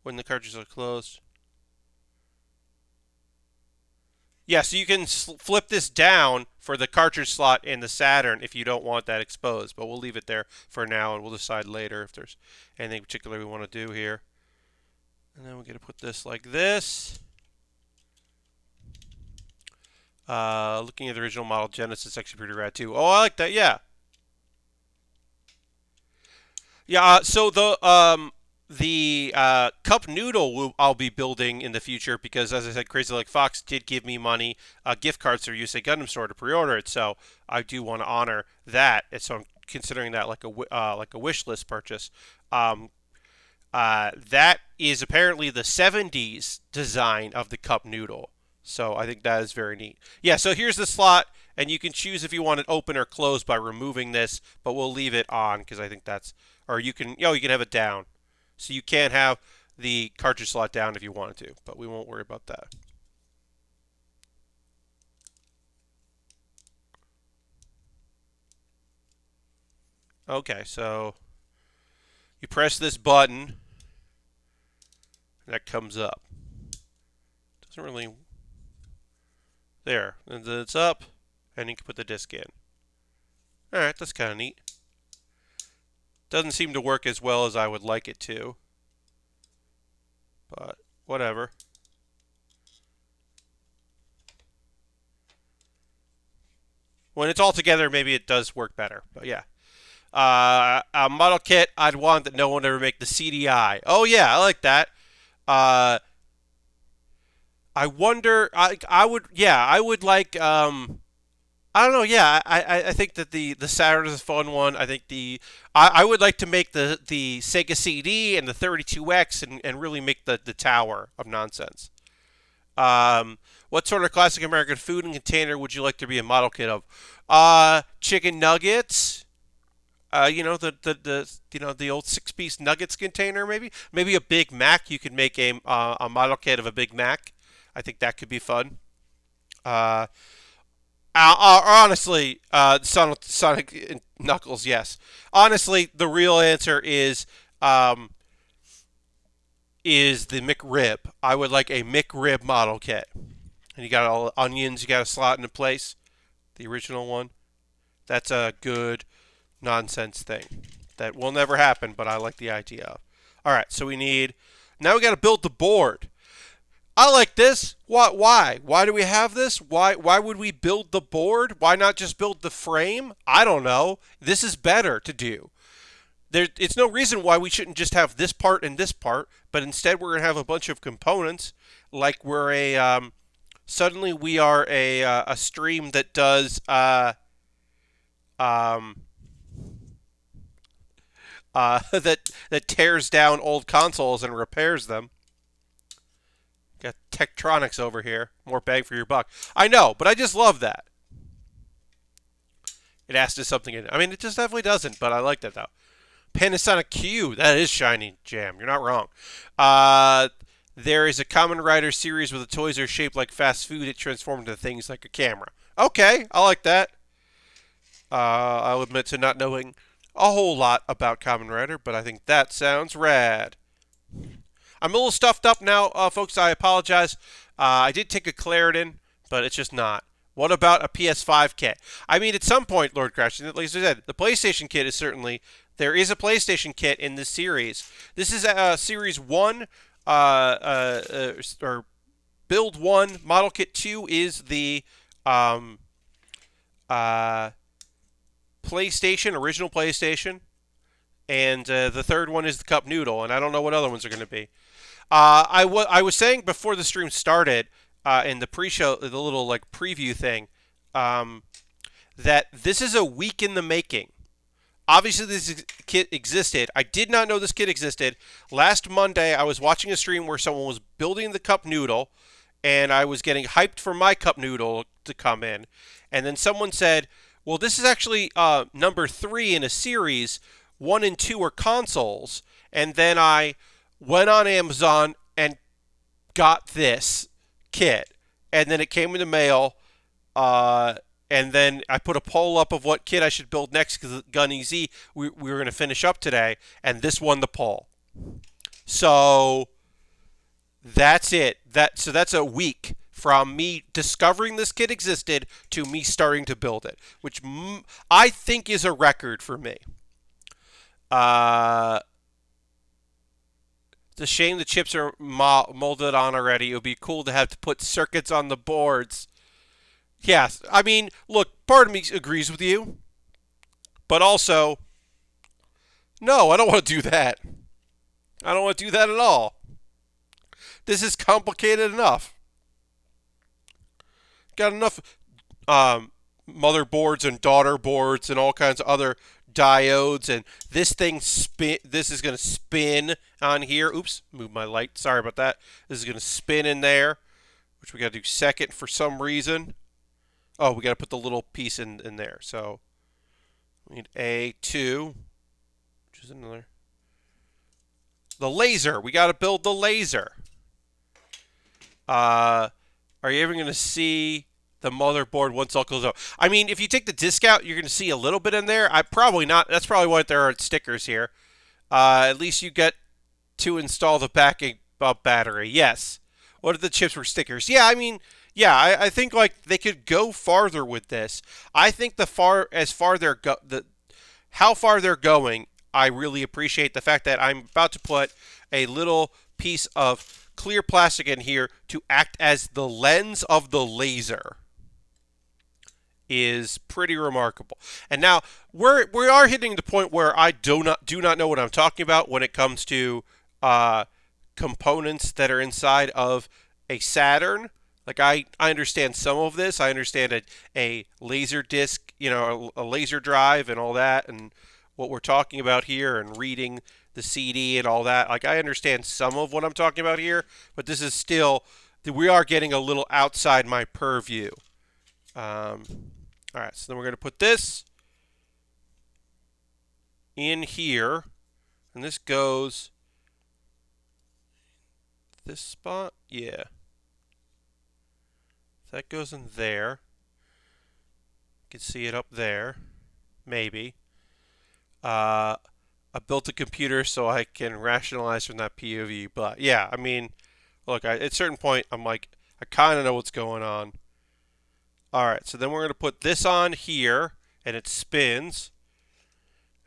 when the cartridges are closed. Yeah, so you can flip this down for the cartridge slot in the Saturn if you don't want that exposed. But we'll leave it there for now, and we'll decide later if there's anything particular we want to do here. And then we're going to put this like this. Looking at the original model Genesis, actually pretty rad too. Oh, I like that. Yeah. Yeah. So the cup noodle I'll be building in the future because, as I said, Crazy Like Fox did give me money, gift cards through USA Gundam Store to pre-order it. So I do want to honor that, and so I'm considering that like a wish list purchase. That is apparently the '70s design of the cup noodle. So I think that is very neat. Yeah, so here's the slot, and you can choose if you want it open or closed by removing this, but we'll leave it on because I think that's, or you can have it down. So you can have the cartridge slot down if you wanted to, but we won't worry about that. Okay, so you press this button, and that comes up. Doesn't really. There, and then it's up, and you can put the disc in. Alright, that's kind of neat. Doesn't seem to work as well as I would like it to, but whatever. When it's all together, maybe it does work better, but yeah. A model kit I'd want that no one ever make, the CDI. Oh yeah, I like that. Uh, I wonder. I would. Yeah, I would like. I don't know. Yeah, I think that the Saturn is a fun one. I think I would like to make the Sega CD and the 32X and really make the tower of nonsense. What sort of classic American food and container would you like to be a model kit of? Chicken nuggets. The old 6-piece nuggets container, maybe a Big Mac. You could make a model kit of a Big Mac. I think that could be fun. Uh, Honestly, Sonic and Knuckles, yes. Honestly, the real answer is the McRib. I would like a McRib model kit. And you got all the onions you got to slot into place. The original one. That's a good nonsense thing. That will never happen, but I like the idea of. All right, so now we got to build the board. I like this. Why? Why do we have this? Why would we build the board? Why not just build the frame? I don't know. This is better to do. It's no reason why we shouldn't just have this part and this part, but instead we're going to have a bunch of components like suddenly we are a stream that does that tears down old consoles and repairs them. Got Tektronix over here. More bang for your buck. I know, but I just love that. It adds to something in it. I mean, it just definitely doesn't, but I like that, though. Panasonic Q. That is shiny jam. You're not wrong. There is a Kamen Rider series where the toys are shaped like fast food. It transformed into things like a camera. Okay, I like that. I'll admit to not knowing a whole lot about Kamen Rider, but I think that sounds rad. I'm a little stuffed up now, folks. I apologize. I did take a Claritin, but it's just not. What about a PS5 kit? I mean, at some point, Lord Crash, like I said, the PlayStation kit is certainly... There is a PlayStation kit in this series. This is Series 1, or Build 1. Model Kit 2 is the PlayStation, original PlayStation. And the third one is the Cup Noodle, and I don't know what other ones are going to be. I was saying before the stream started, in the pre-show, the little like preview thing, that this is a week in the making. Obviously, this kit existed. I did not know this kit existed. Last Monday, I was watching a stream where someone was building the Cup Noodle, and I was getting hyped for my Cup Noodle to come in. And then someone said, well, this is actually number 3 in a series. 1 and 2 are consoles. And then I went on Amazon and got this kit. And then it came in the mail. And then I put a poll up of what kit I should build next because Gun EZ we were going to finish up today. And this won the poll. So that's it. So that's a week from me discovering this kit existed to me starting to build it, which I think is a record for me. It's a shame the chips are molded on already. It would be cool to have to put circuits on the boards. Yes, I mean, look, part of me agrees with you. But also, no, I don't want to do that. I don't want to do that at all. This is complicated enough. Got enough motherboards and daughter boards and all kinds of other diodes, and this is going to spin on here. Oops, move my light. Sorry about that. This is going to spin in there, which we got to do second for some reason. Oh, we got to put the little piece in there. So we need A2, which is another. The laser. We got to build the laser. Are you ever going to see the motherboard once all goes out? I mean, if you take the disc out, you're going to see a little bit in there. Probably not. That's probably why there aren't stickers here. At least you get to install the backup battery. Yes. What if the chips were stickers? Yeah, I mean, yeah, I think like they could go farther with this. I think how far they're going, I really appreciate the fact that I'm about to put a little piece of clear plastic in here to act as the lens of the laser is pretty remarkable. And now we are hitting the point where I do not know what I'm talking about when it comes to components that are inside of a Saturn. Like I understand some of this. I understand a laser disc, a laser drive and all that, and what we're talking about here, and reading the CD and all that. Like I understand some of what I'm talking about here, but this is still, we are getting a little outside my purview. All right, so then we're going to put this in here, and this goes this spot. Yeah. That goes in there. You can see it up there. Maybe. I built a computer so I can rationalize from that POV. But yeah, I mean, look, at a certain point, I'm like, I kind of know what's going on. Alright, so then we're going to put this on here, and it spins.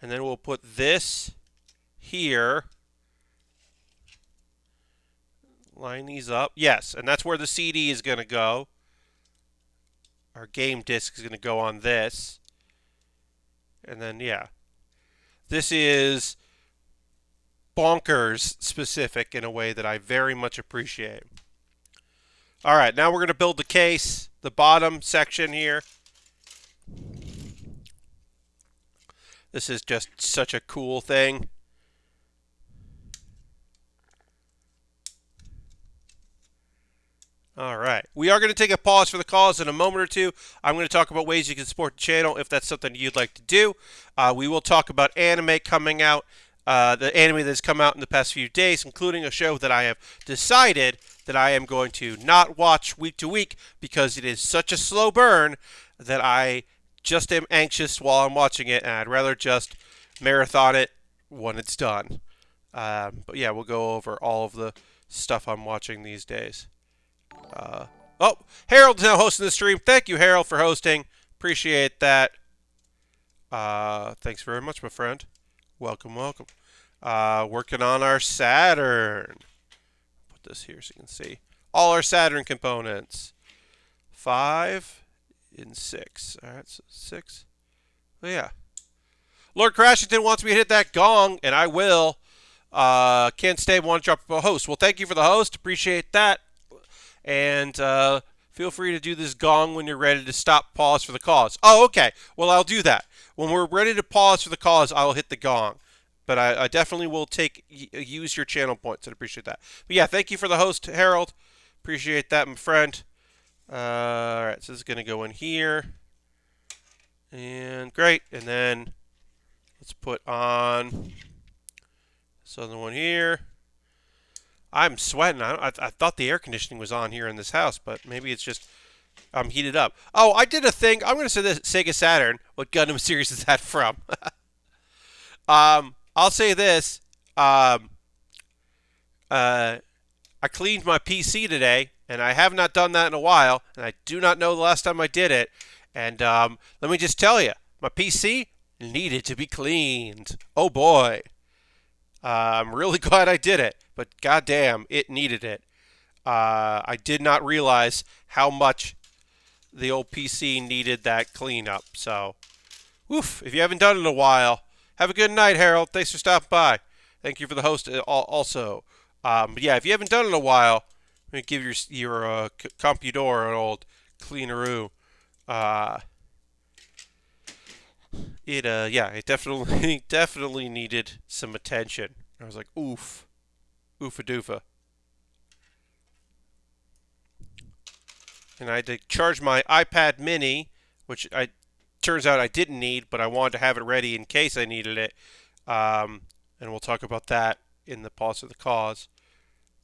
And then we'll put this here. Line these up. Yes, and that's where the CD is going to go. Our game disc is going to go on this. And then, yeah. This is bonkers specific in a way that I very much appreciate. All right, now we're going to build the case, the bottom section here. This is just such a cool thing. All right. We are going to take a pause for the cause in a moment or two. I'm going to talk about ways you can support the channel if that's something you'd like to do. We will talk about anime coming out, the anime that's come out in the past few days, including a show that I have decided that I am going to not watch week to week because it is such a slow burn that I just am anxious while I'm watching it, and I'd rather just marathon it when it's done. But yeah, we'll go over all of the stuff I'm watching these days. Oh, Harold's now hosting the stream. Thank you, Harold, for hosting. Appreciate that. Thanks very much, my friend. Welcome, welcome. Working on our Saturn. Put this here so you can see all our Saturn components. 5 and 6. All right, so 6. Oh, yeah. Lord Crashington wants me to hit that gong, and I will. Can't stay. Want to drop a host. Well, thank you for the host. Appreciate that. And feel free to do this gong when you're ready to stop, pause for the cause. Oh, okay. Well, I'll do that. When we're ready to pause for the cause, I'll hit the gong. But I definitely will use your channel points. I'd appreciate that. But yeah, thank you for the host, Harold. Appreciate that, my friend. All right, so this is going to go in here. And great. And then let's put on this other one here. I'm sweating. I thought the air conditioning was on here in this house, but maybe it's just I'm heated up. Oh, I did a thing. I'm going to say this Sega Saturn. What Gundam series is that from? I'll say this. I cleaned my PC today, and I have not done that in a while, and I do not know the last time I did it. And let me just tell you, my PC needed to be cleaned. Oh, boy. I'm really glad I did it, but goddamn, it needed it. I did not realize how much the old PC needed that cleanup. So, woof, if you haven't done it in a while, have a good night, Harold. Thanks for stopping by. Thank you for the host also. But yeah, if you haven't done it in a while, let me give your computer an old cleaneroo. It definitely needed some attention. I was like, oof, oofa doofa. And I had to charge my iPad mini, which turns out I didn't need, but I wanted to have it ready in case I needed it. And we'll talk about that in the pause for the cause,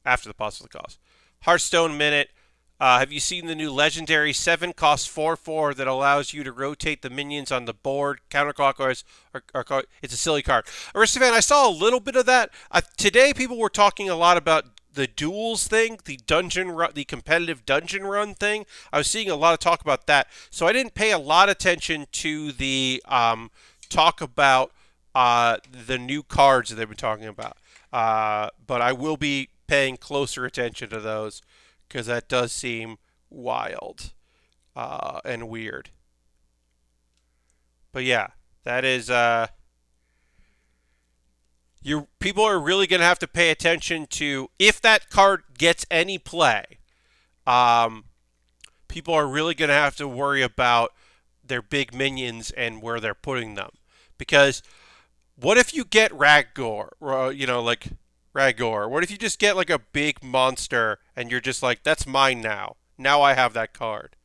after the pause for the cause. Hearthstone Minute. Have you seen the new Legendary 7 costs 4/4 that allows you to rotate the minions on the board counterclockwise? It's a silly card. Aristophan, I saw a little bit of that. Today, people were talking a lot about the duels thing, the competitive dungeon run thing. I was seeing a lot of talk about that, so I didn't pay a lot of attention to the talk about the new cards that they've been talking about. But I will be paying closer attention to those, because that does seem wild and weird. But yeah, that is people are really going to have to pay attention to if that card gets any play. Um, People are really going to have to worry about their big minions and where they're putting them, because what if you get Ragor, like Ragor? What if you just get like a big monster and you're just like, that's mine now. Now I have that card.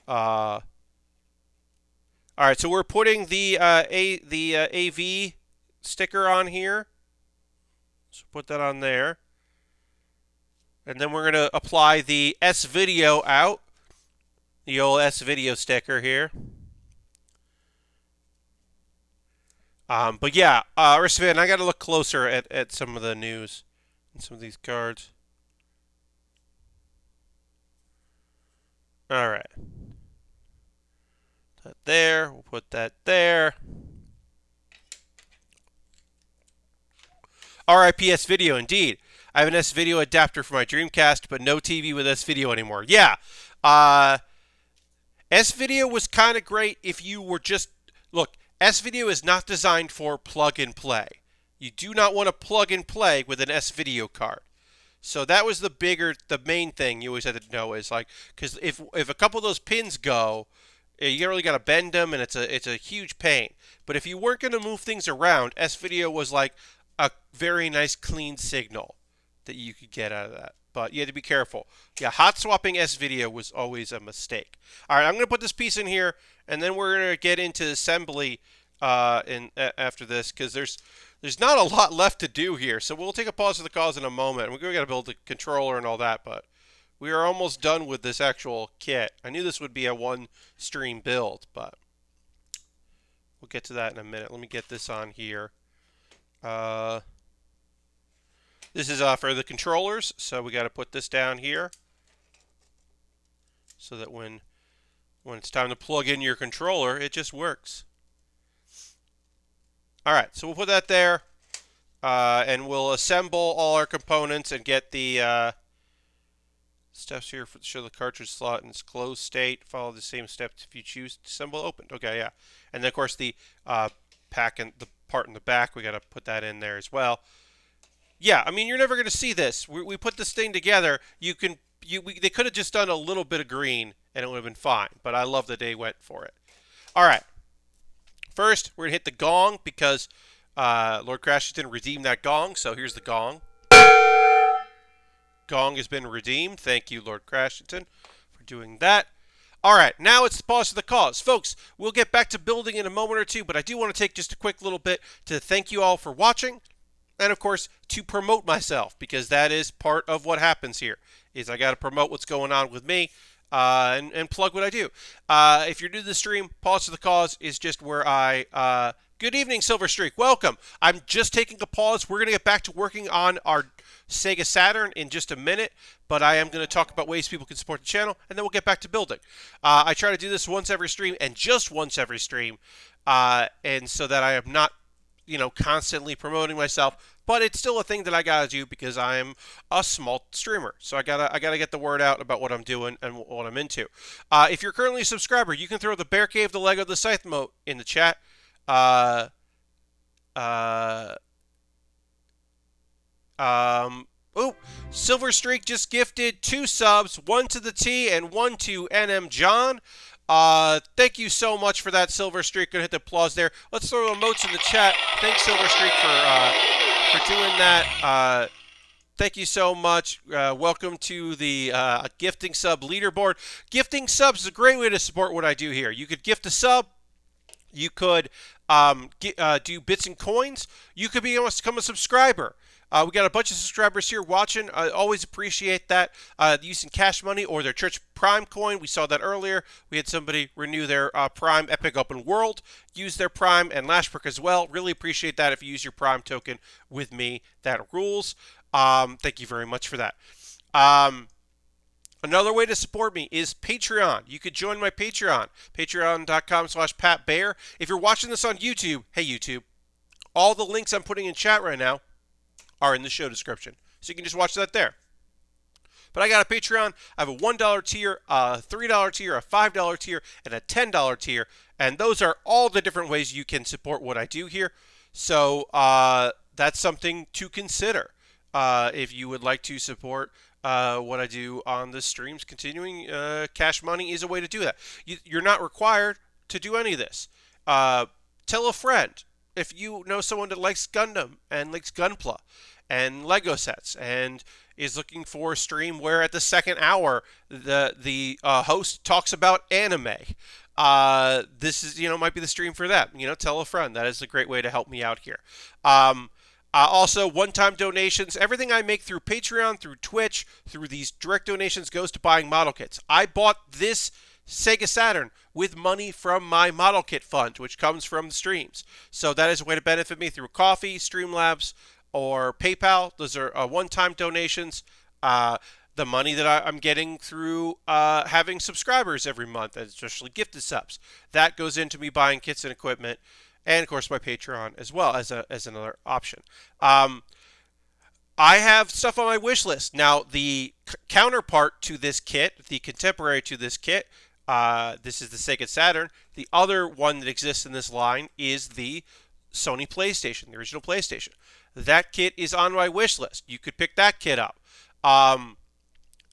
All right, so we're putting the AV sticker on here. So put that on there. And then we're going to apply the S video out. The old S video sticker here. But yeah, Recivan, I got to look closer at some of the news and some of these cards. All right. That there. We'll put that there. RIP S video, indeed. I have an S video adapter for my Dreamcast, but no TV with S video anymore. Yeah. S video was kind of great if you were just. Look, S video is not designed for plug and play. You do not want to plug and play with an S video card. So that was the main thing you always had to know is like, because if a couple of those pins go, you really got to bend them, and it's a huge pain. But if you weren't going to move things around, S video was like a very nice clean signal that you could get out of that. But you had to be careful. Yeah, hot swapping S video was always a mistake. All right, I'm going to put this piece in here, and then we're going to get into assembly after this, because there's not a lot left to do here. So we'll take a pause for the cause in a moment. We're going to build the controller and all that, but we are almost done with this actual kit. I knew this would be a one-stream build, but we'll get to that in a minute. Let me get this on here. This is for the controllers, so we got to put this down here so that when it's time to plug in your controller, it just works. All right, so we'll put that there, and we'll assemble all our components and get the steps here to show the cartridge slot in its closed state. Follow the same steps if you choose to assemble opened. Okay, yeah. And then, of course, the pack and the part in the back, we got to put that in there as well. Yeah, I mean, you're never going to see this. We put this thing together. They could have just done a little bit of green, and it would have been fine. But I love that they went for it. All right. First, we're going to hit the gong because Lord Crashington redeemed that gong. So here's the gong. Gong has been redeemed. Thank you, Lord Crashington, for doing that. All right, now it's the pause for the cause. Folks, we'll get back to building in a moment or two, but I do want to take just a quick little bit to thank you all for watching. And, of course, to promote myself, because that is part of what happens here, is I got to promote what's going on with me and plug what I do. If you're new to the stream, pause for the cause is just where I... Good evening, Silver Streak. Welcome. I'm just taking a pause. We're going to get back to working on our Sega Saturn in just a minute, but I am going to talk about ways people can support the channel, and then we'll get back to building. I try to do this once every stream, and just once every stream, and so that I am not constantly promoting myself, but it's still a thing that I gotta do because I'm a small streamer. So I gotta get the word out about what I'm doing and what I'm into. If you're currently a subscriber, you can throw the Bear Cave, the Lego, the Scythe emote in the chat. Silver Streak just gifted 2 subs, 1 to the T and 1 to NM John. Thank you so much for that, Silver Streak. Gonna hit the applause there. Let's throw emotes in the chat. Thanks, Silver Streak, for doing that. Thank you so much. Welcome to the gifting sub leaderboard. Gifting subs is a great way to support what I do here. You could gift a sub. You could do bits and coins. You could become a subscriber. We got a bunch of subscribers here watching. I always appreciate that. Using cash money or their church Prime coin. We saw that earlier. We had somebody renew their Prime Epic Open World. Use their Prime and Lashbrook as well. Really appreciate that if you use your Prime token with me. That rules. Thank you very much for that. Another way to support me is Patreon. You could join my Patreon. Patreon.com/PatBaer. If you're watching this on YouTube, hey YouTube, all the links I'm putting in chat right now are in the show description. So you can just watch that there. But I got a Patreon. I have a $1 tier, a $3 tier, a $5 tier, and a $10 tier. And those are all the different ways you can support what I do here. So that's something to consider if you would like to support what I do on the streams. Continuing cash money is a way to do that. You're not required to do any of this. Tell a friend if you know someone that likes Gundam and likes Gunpla and Lego sets and is looking for a stream where at the second hour the host talks about anime. This is might be the stream for them. Tell a friend. That is a great way to help me out here. Also, one-time donations. Everything I make through Patreon, through Twitch, through these direct donations goes to buying model kits. I bought this Sega Saturn with money from my model kit fund, which comes from the streams. So that is a way to benefit me through Coffee, Streamlabs, or PayPal. Those are one-time donations. The money that I'm getting through having subscribers every month, especially gifted subs, that goes into me buying kits and equipment, and of course my Patreon as well as another option. I have stuff on my wish list. Now, the counterpart to this kit, the contemporary to this kit, this is the Sega Saturn. The other one that exists in this line is the Sony PlayStation, the original PlayStation. That kit is on my wish list. You could pick that kit up,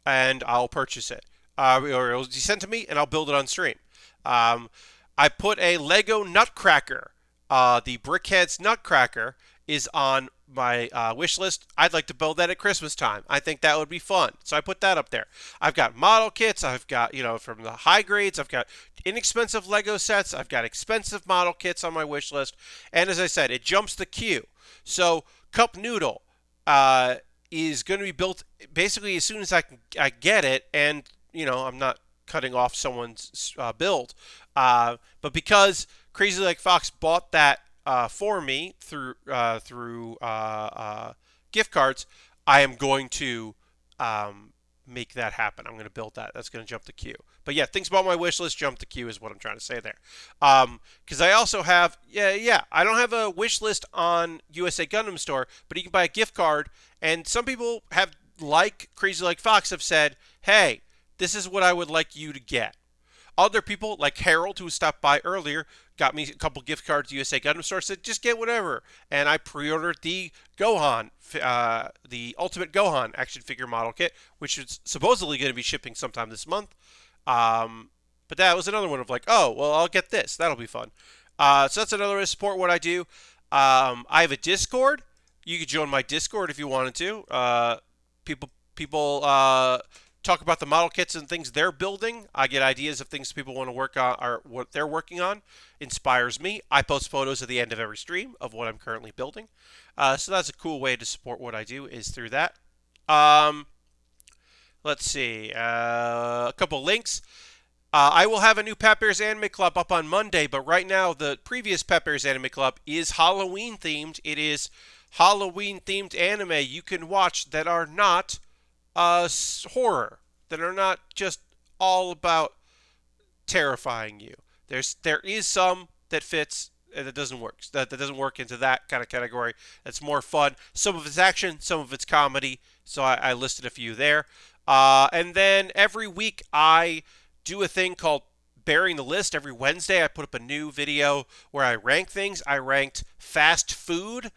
and I'll purchase it. Or it'll be sent to me, and I'll build it on stream. I put a Lego Nutcracker. The Brickheads Nutcracker is on my wish list. I'd like to build that at Christmas time. I think that would be fun. So I put that up there. I've got model kits. I've got, from the high grades. I've got inexpensive Lego sets. I've got expensive model kits on my wish list. And as I said, it jumps the queue. So Cup Noodle is going to be built basically as soon as I get it. And, I'm not cutting off someone's build. But because Crazy Like Fox bought that for me through gift cards, I am going to make that happen. I'm going to build that. That's going to jump the queue. But yeah, things about my wish list jump the queue is what I'm trying to say there. Because I also have, I don't have a wish list on USA Gundam Store, but you can buy a gift card. And some people have, like Crazy Like Fox, have said, hey, this is what I would like you to get. Other people, like Harold, who stopped by earlier, got me a couple gift cards to USA Gundam Store, said, just get whatever. And I pre-ordered the Gohan, the Ultimate Gohan action figure model kit, which is supposedly going to be shipping sometime this month. But that was another one of like, oh, well, I'll get this. That'll be fun. So that's another way to support what I do. I have a Discord. You could join my Discord if you wanted to. People talk about the model kits and things they're building. I get ideas of things people want to work on or what they're working on. Inspires me. I post photos at the end of every stream of what I'm currently building. So that's a cool way to support what I do is through that. Let's see. A couple links. I will have a new Pat Bear's Anime Club up on Monday, but right now the previous Pat Bear's Anime Club is Halloween themed. It is Halloween themed anime you can watch that are not horror, that are not just all about terrifying you. There is some that fits and that doesn't work. That doesn't work into that kind of category. That's more fun. Some of it's action, some of it's comedy. So I listed a few there. And then every week I do a thing called Baering the List. Every Wednesday I put up a new video where I rank things. I ranked fast food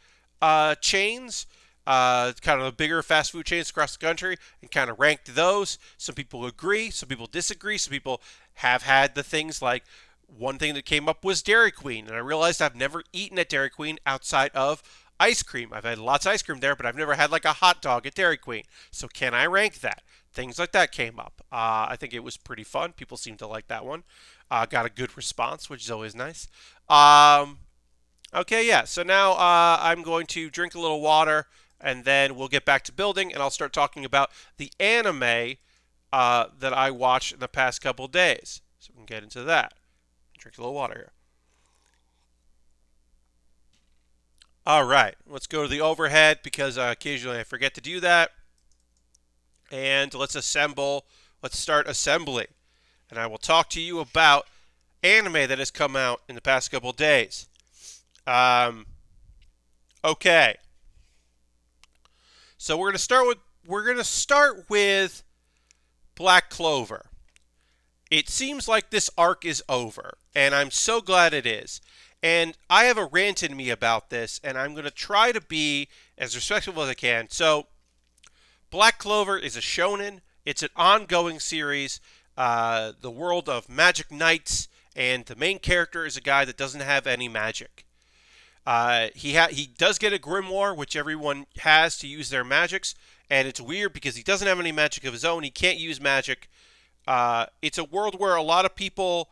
chains. Kind of the bigger fast food chains across the country, and kind of ranked those. Some people agree, some people disagree, some people have had the things like, one thing that came up was Dairy Queen, and I realized I've never eaten at Dairy Queen outside of ice cream. I've had lots of ice cream there, but I've never had like a hot dog at Dairy Queen. So can I rank that? Things like that came up. I think it was pretty fun. People seemed to like that one. Got a good response, which is always nice. Okay, yeah, so now I'm going to drink a little water, and then we'll get back to building, and I'll start talking about the anime that I watched in the past couple days. So we can get into that. Drink a little water here. All right, let's go to the overhead because occasionally I forget to do that. And let's assemble. Let's start assembly. And I will talk to you about anime that has come out in the past couple days. Okay. So we're going to start with Black Clover. It seems like this arc is over, and I'm so glad it is. And I have a rant in me about this, and I'm going to try to be as respectful as I can. So, Black Clover is a shonen. It's an ongoing series. The world of magic knights, and the main character is a guy that doesn't have any magic. He does get a grimoire, which everyone has to use their magics, and it's weird because he doesn't have any magic of his own. He can't use magic. It's a world where a lot of people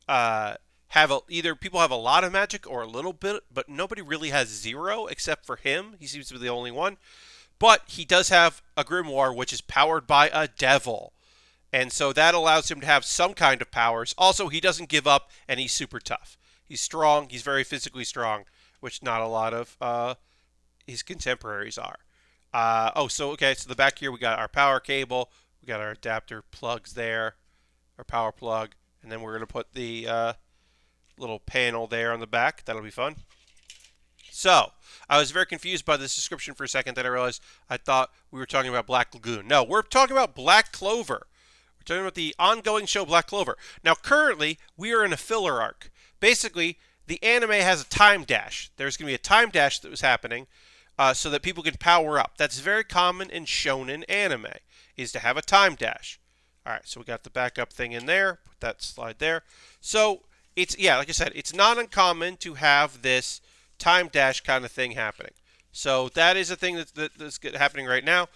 either people have a lot of magic or a little bit, but nobody really has zero except for him. He seems to be the only one. But he does have a grimoire, which is powered by a devil. And so that allows him to have some kind of powers. Also, he doesn't give up, and he's super tough. He's strong. He's very physically strong, which not a lot of his contemporaries are. So the back here we got our power cable. We got our adapter plugs there, our power plug. And then we're going to put the little panel there on the back. That'll be fun. So, I was very confused by this description for a second. Then I realized I thought we were talking about Black Lagoon. No, we're talking about Black Clover. We're talking about the ongoing show Black Clover. Now, currently, we are in a filler arc. Basically, the anime has a time dash. There's going to be a time dash that was happening so that people can power up. That's very common in shonen anime, is to have a time dash. All right, so we got the backup thing in there. Put that slide there. So, like I said, it's not uncommon to have this time dash kind of thing happening. So that is a thing that's happening right now.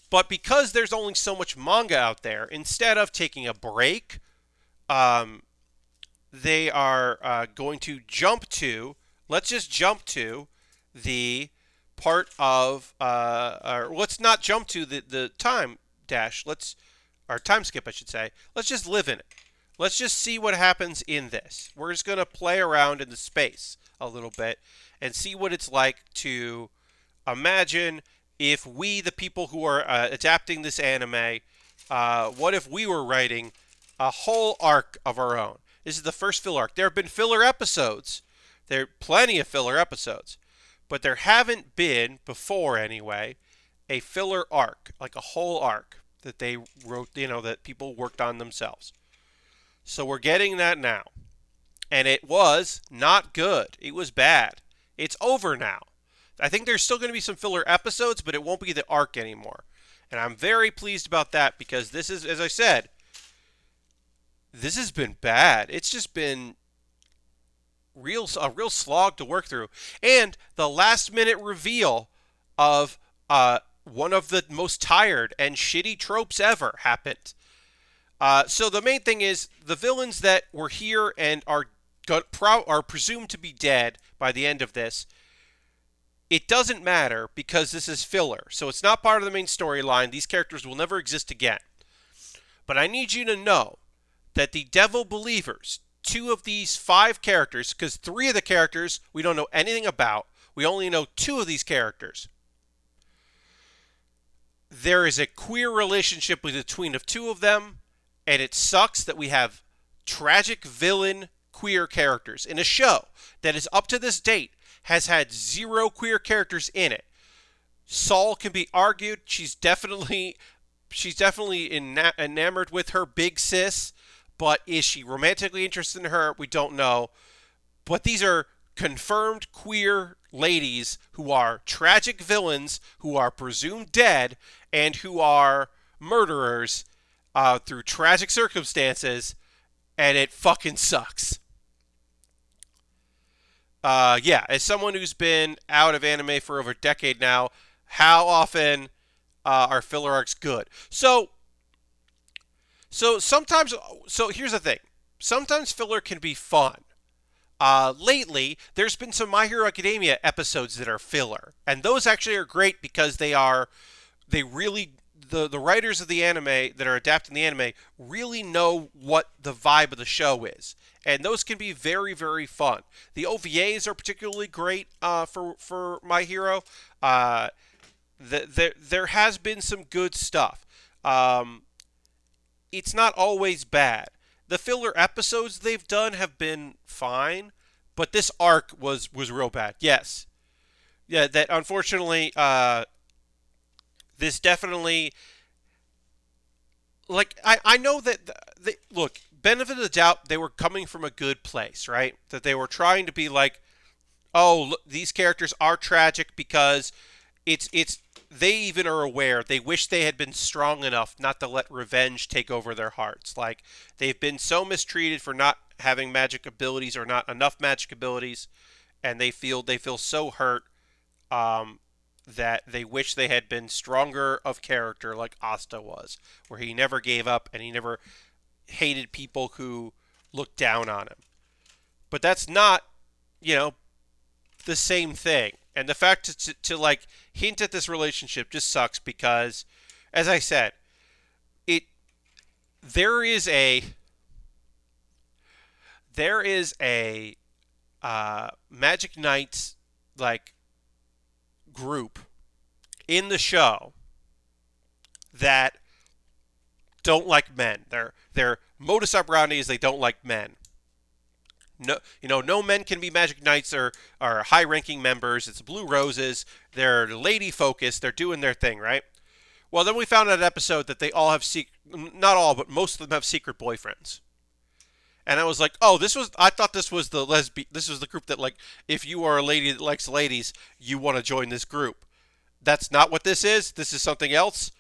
But because there's only so much manga out there, instead of taking a break, they are going to let's just jump to the part of, or let's not jump to the time dash. Or time skip, I should say. Let's just live in it. Let's just see what happens in this. We're just going to play around in the space a little bit and see what it's like to imagine if we, the people who are adapting this anime, what if we were writing a whole arc of our own? This is the first filler arc. There have been filler episodes. There are plenty of filler episodes. But there haven't been, before anyway, a filler arc, like a whole arc that they wrote, that people worked on themselves. So we're getting that now. And it was not good. It was bad. It's over now. I think there's still going to be some filler episodes, but it won't be the arc anymore. And I'm very pleased about that because this is, as I said, this has been bad. It's just been a real slog to work through. And the last minute reveal of one of the most tired and shitty tropes ever happened. So the main thing is the villains that were here and are presumed to be dead by the end of this. It doesn't matter because this is filler. So it's not part of the main storyline. These characters will never exist again. But I need you to know that the Devil Believers, 2 of these 5 characters, because 3 of the characters we don't know anything about. We only know 2 of these characters. There is a queer relationship between the 2 of them. And it sucks that we have tragic villain queer characters in a show that is up to this date has had 0 queer characters in it. Saul can be argued. She's definitely enamored with her big sis, but is she romantically interested in her? We don't know. But these are confirmed queer ladies who are tragic villains, who are presumed dead, and who are murderers through tragic circumstances, and it fucking sucks. As someone who's been out of anime for over a decade now, how often are filler arcs good? So sometimes, here's the thing. Sometimes filler can be fun. Lately, there's been some My Hero Academia episodes that are filler, and those actually are great because the writers of the anime that are adapting the anime really know what the vibe of the show is. And those can be very, very fun. The OVAs are particularly great for My Hero. There has been some good stuff. It's not always bad. The filler episodes they've done have been fine, but this arc was real bad. Yes. Yeah, that unfortunately This definitely, like, I know that they, look, benefit of the doubt, they were coming from a good place, right? That they were trying to be like, oh, look, these characters are tragic because it's they even are aware they wish they had been strong enough not to let revenge take over their hearts. Like, they've been so mistreated for not having magic abilities or not enough magic abilities, and they feel so hurt, um, that they wish they had been stronger of character like Asta was, where he never gave up and he never hated people who looked down on him. But that's not, you know, the same thing. And the fact to like hint at this relationship just sucks because, as I said, it there is a Magic Knights like group in the show that don't like men. Their modus operandi is they don't like men. No, no men can be Magic Knights or high-ranking members. It's Blue Roses. They're lady focused. They're doing their thing, right? Well, then we found out an episode that they all have not all, but most of them have secret boyfriends. And I was like, oh, I thought this was this was the group that, like, if you are a lady that likes ladies, you want to join this group. That's not what this is. This is something else.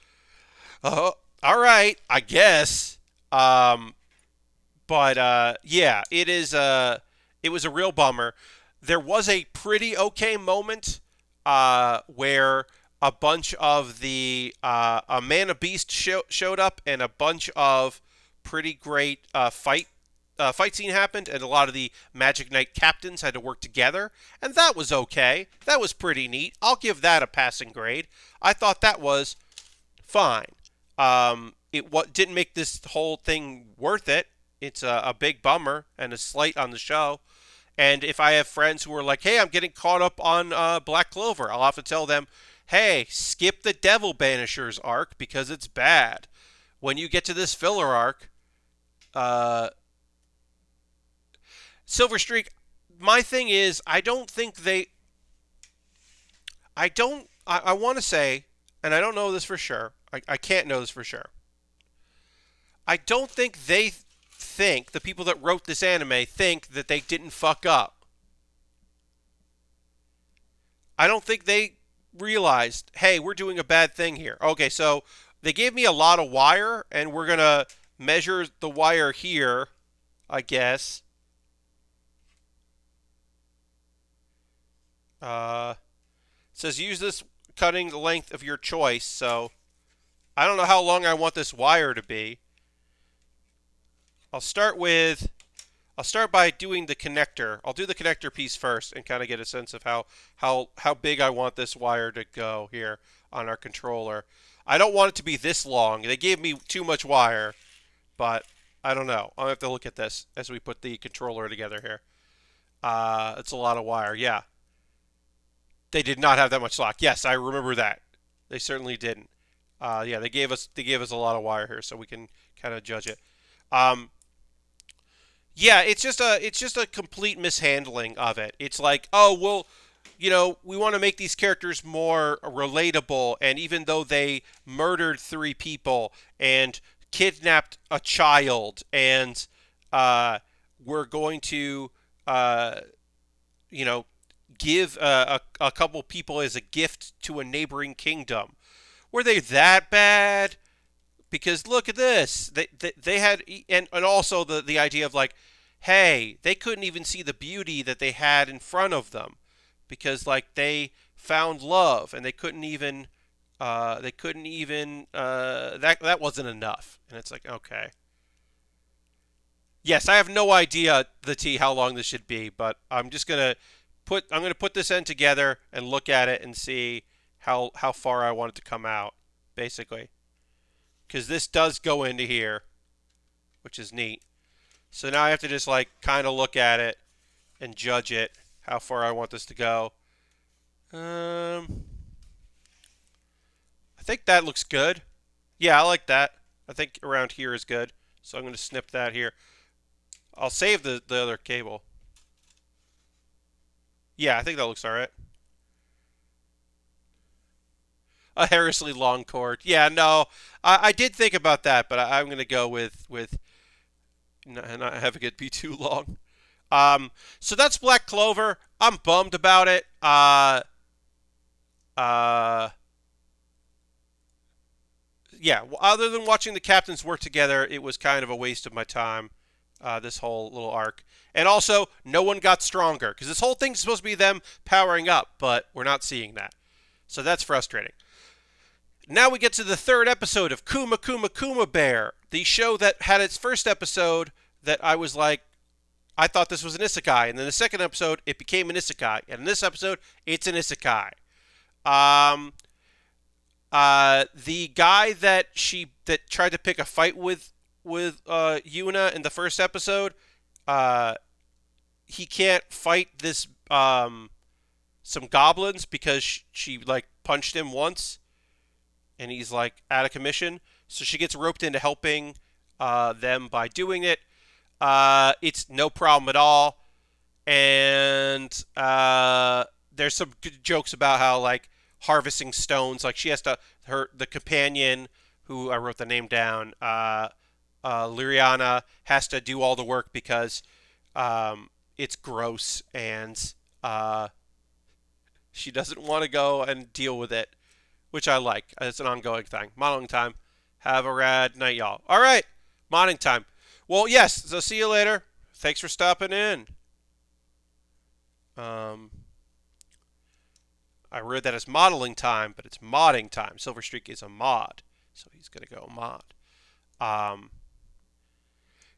All right, I guess. But yeah, it was a real bummer. There was a pretty okay moment where a bunch of the a Man of Beast showed up, and a bunch of pretty great fight scene happened, and a lot of the Magic Knight captains had to work together, and that was okay. That was pretty neat. I'll give that a passing grade. I thought that was fine. Didn't make this whole thing worth it. It's a big bummer and a slight on the show. And if I have friends who are like, hey, I'm getting caught up on Black Clover, I'll have to tell them, hey, skip the Devil Banishers arc because it's bad. When you get to this filler arc, Silver Streak, my thing is, I don't think they. I want to say, and I don't know this for sure. I can't know this for sure. I don't think the people that wrote this anime think that they didn't fuck up. I don't think they realized, hey, we're doing a bad thing here. Okay, so they gave me a lot of wire, and we're going to measure the wire here, I guess. It says use this cutting the length of your choice, so I don't know how long I want this wire to be. I'll start by doing the connector. I'll do the connector piece first and kind of get a sense of how big I want this wire to go here on our controller. I don't want it to be this long. They gave me too much wire, but I don't know. I'll have to look at this as we put the controller together here. It's a lot of wire. Yeah. They did not have that much slack. Yes, I remember that. They certainly didn't. Yeah, they gave us a lot of wire here, so we can kind of judge it. Yeah, it's just a complete mishandling of it. It's like, oh, well, we want to make these characters more relatable, and even though they murdered 3 people and kidnapped a child, and we're going to, you know, give a couple people as a gift to a neighboring kingdom. Were they that bad? Because look at this. They had, and also the idea of like, hey, they couldn't even see the beauty that they had in front of them because like they found love and they couldn't even that wasn't enough. And it's like, okay. Yes, I have no idea how long this should be, but I'm gonna put this end together and look at it and see how far I want it to come out, basically. Because this does go into here, which is neat. So now I have to just like kind of look at it and judge it, how far I want this to go. I think that looks good. Yeah, I like that. I think around here is good. So I'm going to snip that here. I'll save the other cable. Yeah, I think that looks alright. a heresy long cord. Yeah, no, I did think about that, but I'm going to go with not having it be too long. So that's Black Clover. I'm bummed about it. Uh, yeah. Other than watching the captains work together, it was kind of a waste of my time. This whole little arc, and also no one got stronger because this whole thing's supposed to be them powering up, but we're not seeing that. So that's frustrating. Now we get to the third episode of Kuma Baer, the show that had its first episode that I was like, I thought this was an isekai, and then the second episode it became an isekai, and in this episode it's an isekai. Um, the guy that tried to pick a fight with Yuna in the first episode, uh, he can't fight this some goblins because she like punched him once, and he's like out of commission. So she gets roped into helping them by doing it. It's no problem at all, and there's some good jokes about how like harvesting stones, like she has to the companion who I wrote the name down, Liriana has to do all the work because it's gross and she doesn't want to go and deal with it, which I like. It's an ongoing thing. Modeling time. Have a rad night, y'all. All right, modding time. Well, yes. So see you later. Thanks for stopping in. I read that as modeling time, but it's modding time. Silverstreak is a mod, so he's gonna go mod.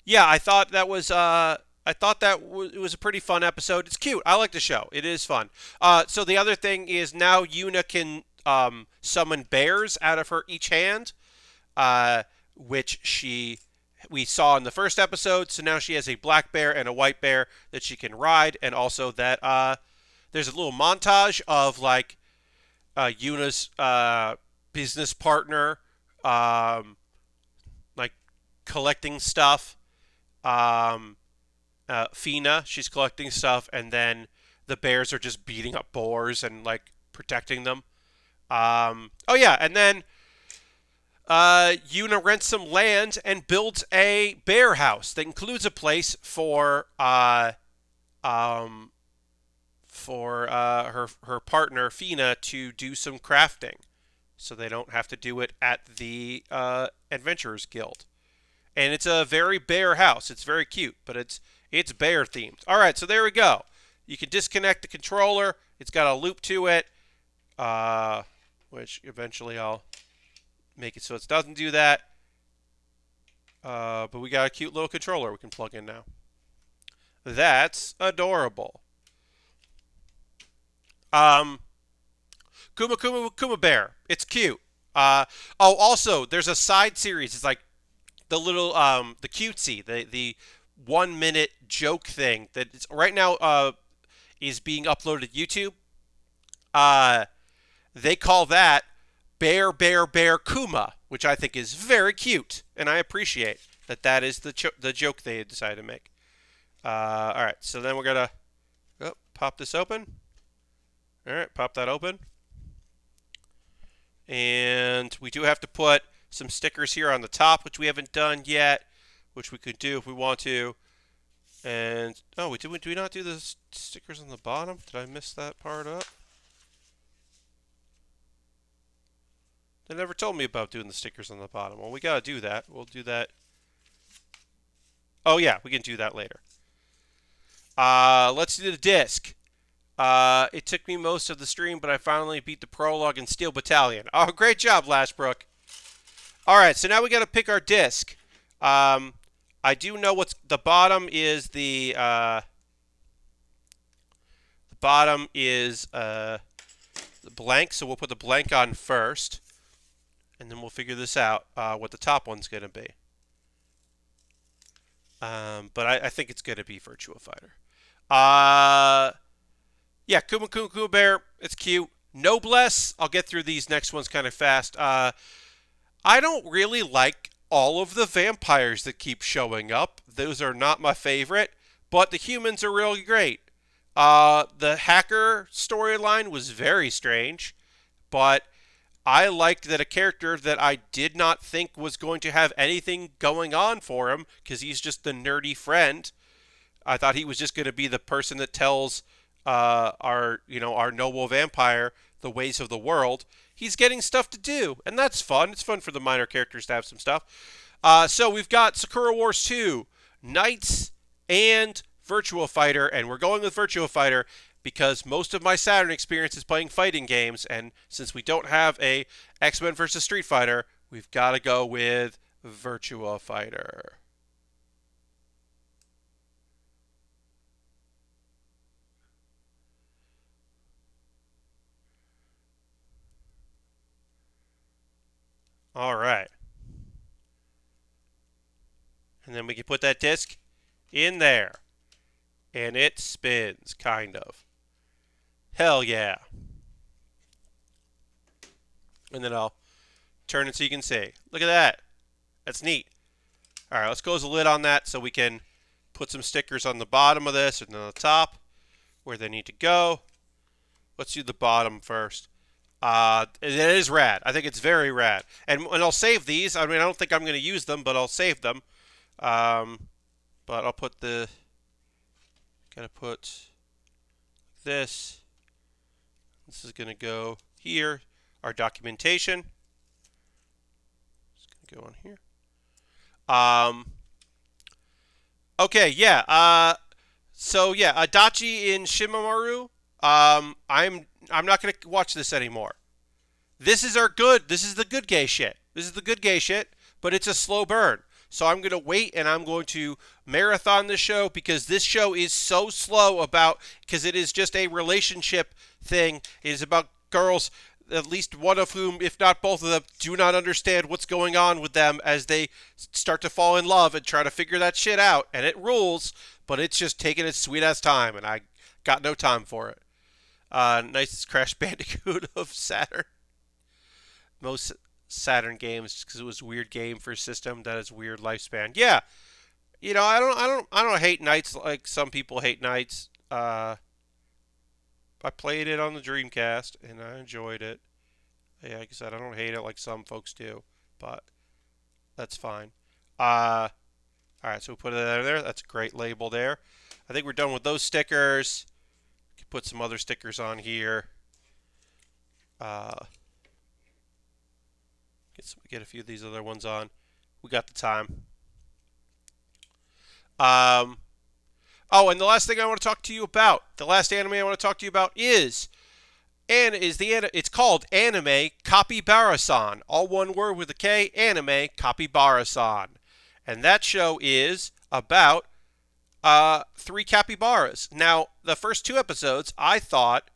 Yeah, I thought that was it was a pretty fun episode. It's cute. I like the show. It is fun. So the other thing is now Yuna can summon bears out of her each hand, which we saw in the first episode. So now she has a black bear and a white bear that she can ride, and also that there's a little montage of like Yuna's business partner, like collecting stuff. Fina, she's collecting stuff, and then the bears are just beating up boars and like protecting them. Oh yeah, and then Yuna rents some land and builds a bear house that includes a place for her partner Fina to do some crafting, so they don't have to do it at the Adventurers Guild. And it's a very bear house. It's very cute, but it's bear themed. All right, so there we go. You can disconnect the controller. It's got a loop to it, which eventually I'll make it so it doesn't do that. But we got a cute little controller we can plug in now. That's adorable. Kuma Baer. It's cute. Also, there's a side series. It's like the little the cutesy, the 1 minute joke thing that is right now is being uploaded to YouTube. They call that Baer Kuma, which I think is very cute, and I appreciate that is the joke they decided to make. All right, so then we're gonna pop this open. All right, pop that open, and we do have to put some stickers here on the top, which we haven't done yet, which we could do if we want to. And did we not do the stickers on the bottom? Did I miss that part up? They never told me about doing the stickers on the bottom. Well, we gotta do that. We'll do that. Oh yeah, we can do that later. Let's do the disc. It took me most of the stream, but I finally beat the prologue in Steel Battalion. Oh, great job, Lashbrook. All right, so now we got to pick our disc. I do know what's the bottom is the blank, so we'll put the blank on first, and then we'll figure this out what the top one's going to be. But I think it's going to be Virtua Fighter. Yeah, Kuma Baer, it's cute. Noblesse, I'll get through these next ones kind of fast. I don't really like all of the vampires that keep showing up. Those are not my favorite, but the humans are really great. The hacker storyline was very strange, but I liked that a character that I did not think was going to have anything going on for him, because he's just the nerdy friend. I thought he was just going to be the person that tells our noble vampire the ways of the world. He's getting stuff to do, and that's fun. It's fun for the minor characters to have some stuff. So we've got Sakura Wars 2, Knights, and Virtua Fighter, and we're going with Virtua Fighter because most of my Saturn experience is playing fighting games, and since we don't have a X-Men vs. Street Fighter, we've got to go with Virtua Fighter. All right. And then we can put that disc in there. And it spins, kind of. Hell yeah. And then I'll turn it so you can see. Look at that. That's neat. All right, let's close the lid on that so we can put some stickers on the bottom of this and on the top where they need to go. Let's do the bottom first. It is rad. I think it's very rad. And I'll save these. I mean, I don't think I'm going to use them, but I'll save them. But I'll put the... Gotta put this. This is going to go here. Our documentation. It's going to go on here. Okay, yeah. So yeah, Adachi and Shimamura. I'm not gonna watch this anymore. This is the good gay shit. This is the good gay shit, but it's a slow burn. So I'm gonna wait and I'm going to marathon this show because this show is so slow because it is just a relationship thing. It is about girls, at least one of whom, if not both of them, do not understand what's going on with them as they start to fall in love and try to figure that shit out. And it rules, but it's just taking its sweet-ass time, and I got no time for it. Nice Crash Bandicoot of Saturn. Most Saturn games, because it was a weird game for a system that has weird lifespan. Yeah, I don't hate Knights like some people hate Knights. I played it on the Dreamcast, and I enjoyed it. Yeah, like I said, I don't hate it like some folks do, but that's fine. All right, so we put it there. That's a great label there. I think we're done with those stickers. We can put some other stickers on here. Get a few of these other ones on. We got the time. Oh, and the last thing I want to talk to you about, the last anime I want to talk to you about it's called Anime KAPIBARASAN, all one word with a K, Anime KAPIBARASAN. And that show is about 3 capybaras. Now, the first 2 episodes, I thought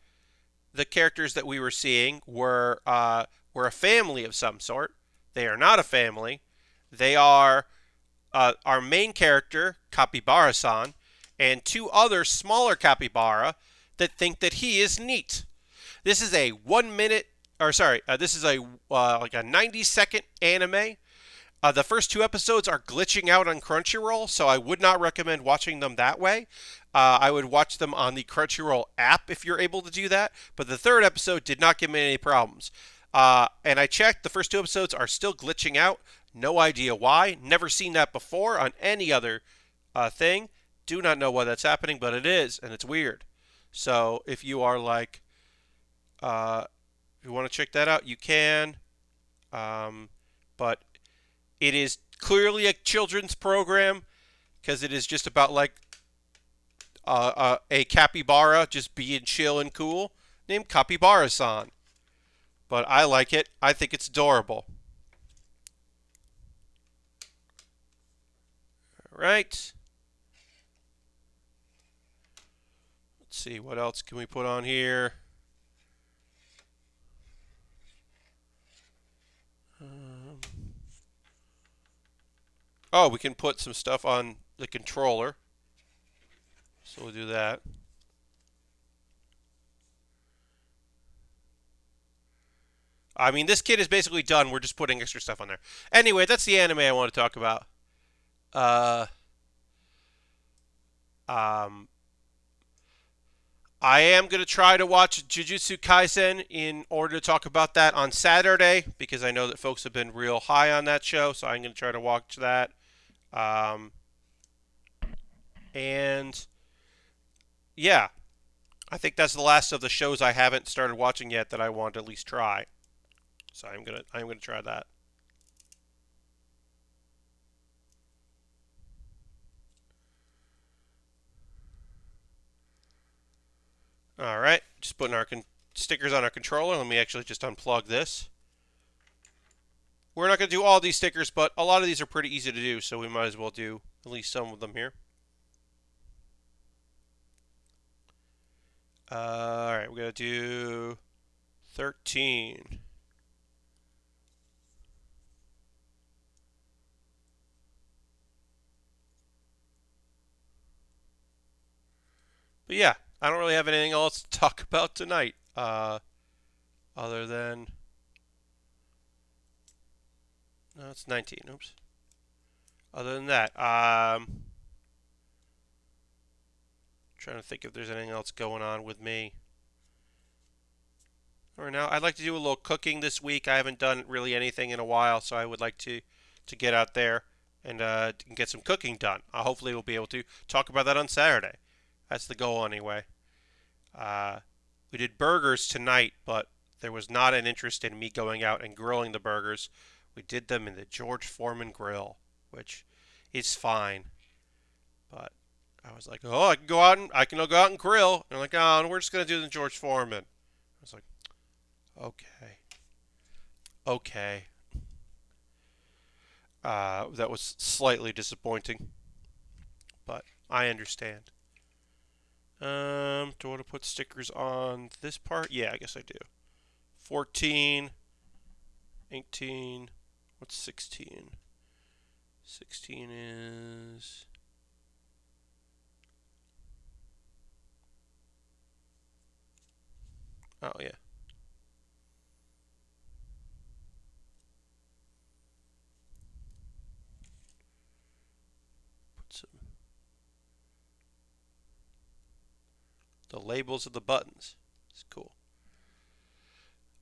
the characters that we were seeing were a family of some sort. They are not a family. They are our main character, KAPIBARA-san, and 2 other smaller capybara that think that he is neat. This is a 1 minute, this is a like a 90-second anime. The first 2 episodes are glitching out on Crunchyroll, so I would not recommend watching them that way. I would watch them on the Crunchyroll app if you're able to do that, but the 3rd episode did not give me any problems. And I checked, the first 2 episodes are still glitching out. No idea why. Never seen that before on any other thing. Do not know why that's happening, but it is, and it's weird. So if you are like, if you want to check that out, you can. But it is clearly a children's program because it is just about like a capybara just being chill and cool named KAPIBARA-san. But I like it. I think it's adorable. All right. Let's see, what else can we put on here? Oh, we can put some stuff on the controller. So we'll do that. I mean, this kit is basically done. We're just putting extra stuff on there. Anyway, that's the anime I want to talk about. I am going to try to watch Jujutsu Kaisen in order to talk about that on Saturday because I know that folks have been real high on that show, so I'm going to try to watch that. Um, and yeah, I think that's the last of the shows I haven't started watching yet that I want to at least try. So I'm gonna try that. All right, just putting our stickers on our controller. Let me actually just unplug this. We're not going to do all these stickers, but a lot of these are pretty easy to do, so we might as well do at least some of them here. All right, we're going to do 13. But yeah, I don't really have anything else to talk about tonight, other than no, it's 19. Oops. Other than that, trying to think if there's anything else going on with me. Or now, I'd like to do a little cooking this week. I haven't done really anything in a while, so I would like to get out there and get some cooking done. Hopefully, we'll be able to talk about that on Saturday. That's the goal, anyway. Uh, we did burgers tonight, but there was not an interest in me going out and grilling the burgers. We did them in the George Foreman grill, which is fine. But I was like, oh, I can go out and grill. And I'm like, oh, we're just gonna do the George Foreman. I was like, okay, okay. That was slightly disappointing, but I understand. Do I want to put stickers on this part? Yeah, I guess I do. 14, 18, what's 16? 16 is... Oh, yeah. Put some... The labels of the buttons. It's cool.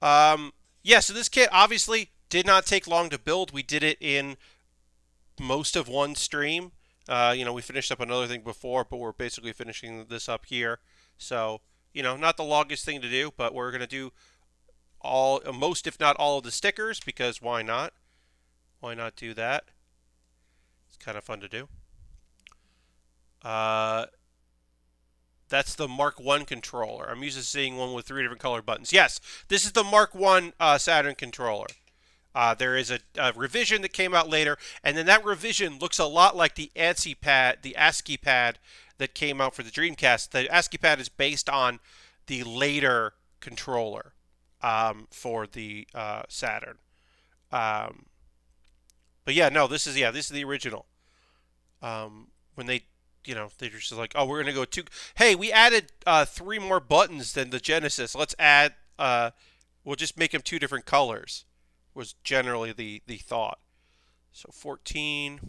Yeah, so this kit obviously did not take long to build. We did it in most of one stream. We finished up another thing before, but we're basically finishing this up here. So, not the longest thing to do, but we're going to do most, if not all, of the stickers because why not? Why not do that? It's kind of fun to do. Uh, that's the Mark 1 controller. I'm used to seeing one with 3 different color buttons. Yes, this is the Mark 1 Saturn controller. There is a revision that came out later, and then that revision looks a lot like the ASCII pad that came out for the Dreamcast. The ASCII pad is based on the later controller for the Saturn. Um, but yeah, no, this is the original. When they're just like, oh, we're gonna go two. Hey, we added 3 more buttons than the Genesis. Let's add. We'll just make them 2 different colors. Was generally the thought. So 14.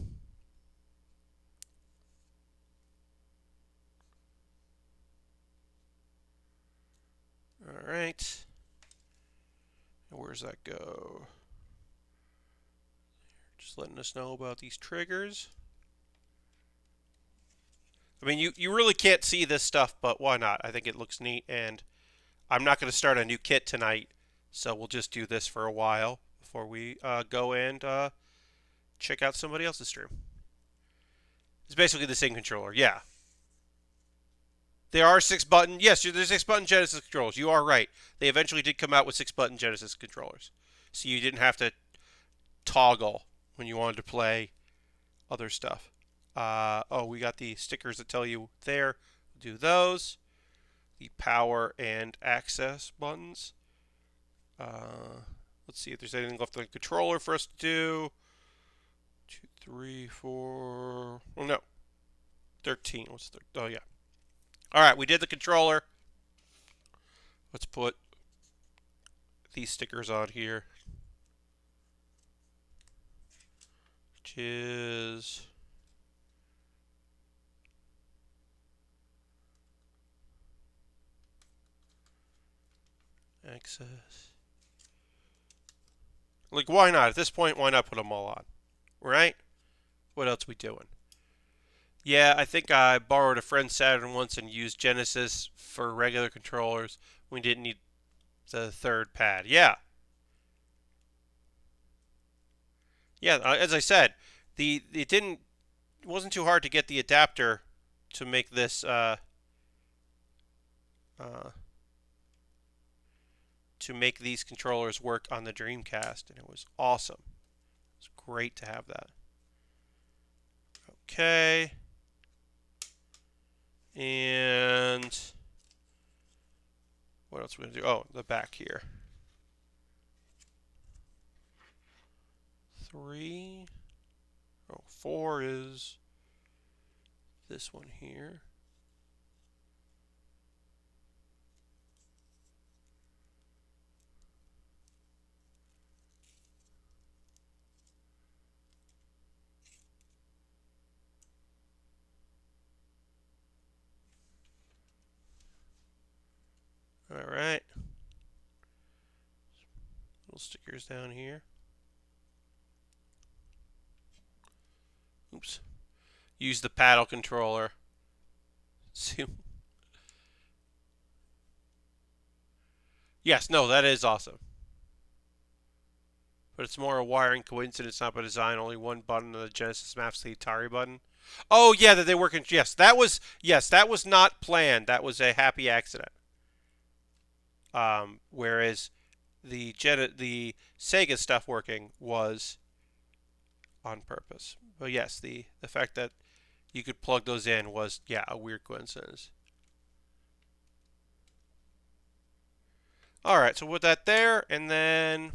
All right. And where's that go? Just letting us know about these triggers. I mean, you really can't see this stuff, but why not? I think it looks neat, and I'm not going to start a new kit tonight, so we'll just do this for a while before we go and check out somebody else's stream. It's basically the same controller, yeah. There are 6-button. Yes, there's 6-button Genesis controllers. You are right. They eventually did come out with 6-button Genesis controllers, so you didn't have to toggle when you wanted to play other stuff. We got the stickers that tell you there. Do those. The power and access buttons. Let's see if there's anything left on the controller for us to do. 2, 3, 4. Oh no, 13. What's the? Oh yeah. All right, we did the controller. Let's put these stickers on here, which is Access. Like, why not? At this point, why not put them all on? Right? What else we doing? Yeah, I think I borrowed a friend's Saturn once and used Genesis for regular controllers. We didn't need the third pad. Yeah. Yeah, as I said, it wasn't too hard to get the adapter to make this uh, to make these controllers work on the Dreamcast, and it was awesome. It's great to have that. Okay. And what else are we going to do? Oh, the back here. 3. Oh, 4 is this one here. All right. Little stickers down here. Oops. Use the paddle controller. Yes, no, that is awesome. But it's more a wiring coincidence, not by design. Only one button on the Genesis maps the Atari button. Oh yeah, that they work in. Yes, that was not planned. That was a happy accident. Whereas the Sega stuff working was on purpose. But yes, the fact that you could plug those in was, yeah, a weird coincidence. All right, so with that there, and then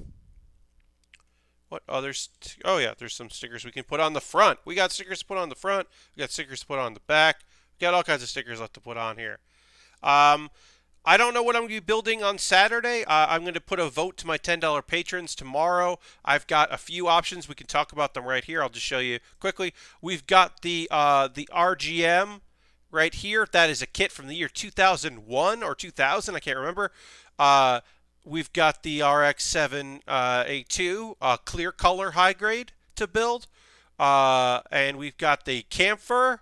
what others? Oh yeah, there's some stickers we can put on the front. We got stickers to put on the front. We got stickers to put on the back. We got all kinds of stickers left to put on here. Um, I don't know what I'm going to be building on Saturday. I'm going to put a vote to my $10 patrons tomorrow. I've got a few options. We can talk about them right here. I'll just show you quickly. We've got the RGM right here. That is a kit from the year 2001 or 2000. I can't remember. Uh, we've got the RX-7A2 clear color high grade to build. And we've got the Camphor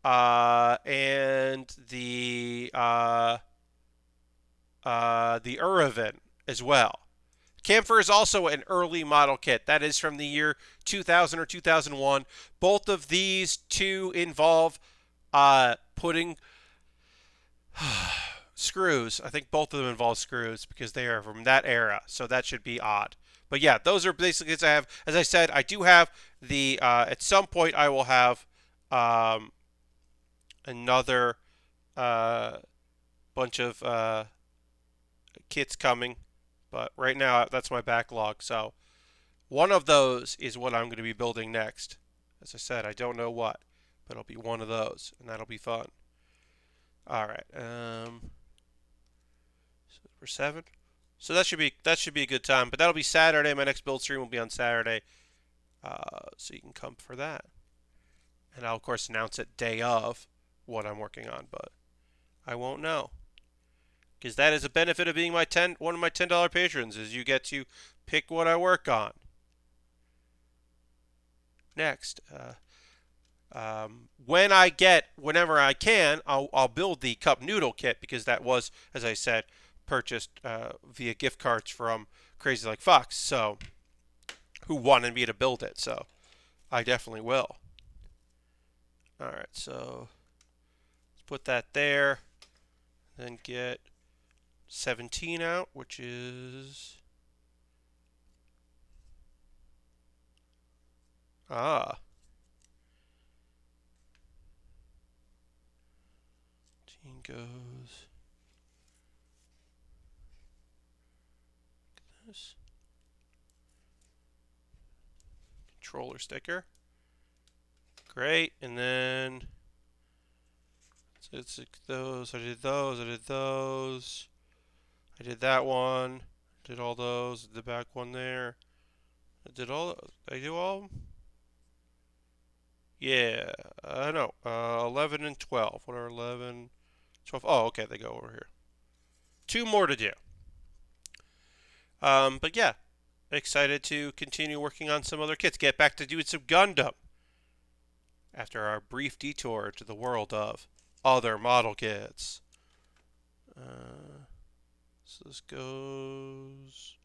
and the Uravan as well. Camphor is also an early model kit. That is from the year 2000 or 2001. Both of these two involve putting screws. I think both of them involve screws because they are from that era. So that should be odd. But yeah, those are basically kits I have. As I said, I do have the. At some point, I will have another bunch of kits coming, but right now that's my backlog. So one of those is what I'm going to be building next. As I said, I don't know what, but it'll be one of those, and that'll be fun. All right, so for 7. So that should be a good time. But that'll be Saturday. My next build stream will be on Saturday, so you can come for that. And I'll of course announce it day of what I'm working on, but I won't know. Because that is a benefit of being one of my $10 patrons, is you get to pick what I work on. Next, whenever I can, I'll build the cup noodle kit because that was, as I said, purchased via gift cards from Crazy Like Fox. So, who wanted me to build it? So, I definitely will. All right, so let's put that there. Then get 17 out, which is Team goes this controller sticker. Great, and then so it's like those. I did those. I did those. I did that one. Did all those. The back one there. I did all. I do all of them. Yeah, I know. 11 and 12. What are 11, 12? Oh, okay, they go over here. 2 more to do. But yeah, excited to continue working on some other kits. Get back to doing some Gundam after our brief detour to the world of other model kits. So this goes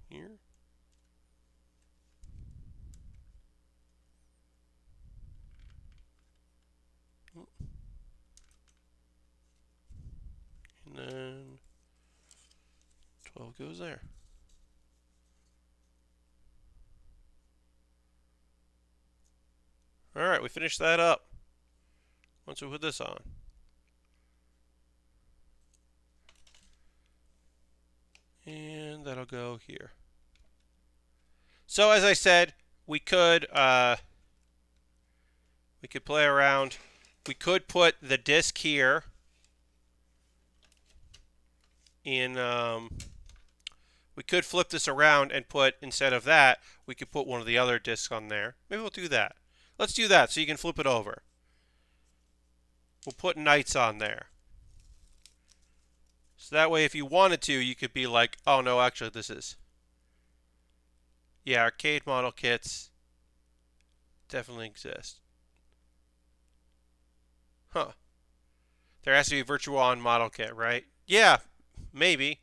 here. And then 12 goes there. Alright, we finished that up. Once we put this on. And that'll go here. So as I said, we could play around. We could put the disc here in we could flip this around and put, instead of that, we could put one of the other discs on there. Maybe we'll do that. Let's do that so you can flip it over. We'll put Knights on there. So that way if you wanted to, you could be like, oh no, actually this is... Yeah, arcade model kits definitely exist. Huh. There has to be a Virtual On model kit, right? Yeah, maybe.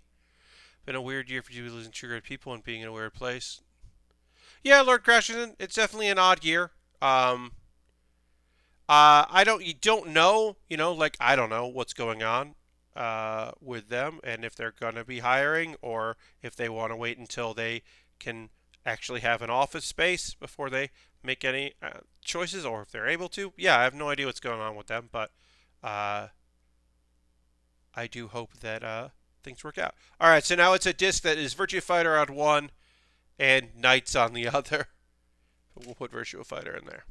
Been a weird year for you losing triggered people and being in a weird place. Yeah, Lord Crasherson, it's definitely an odd year. You don't know, like I don't know what's going on with them and if they're going to be hiring or if they want to wait until they can actually have an office space before they make any choices, or if they're able to. Yeah, I have no idea what's going on with them, but I do hope that things work out. All right, so now it's a disc that is Virtua Fighter on one and Knights on the other. We'll put Virtua Fighter in there.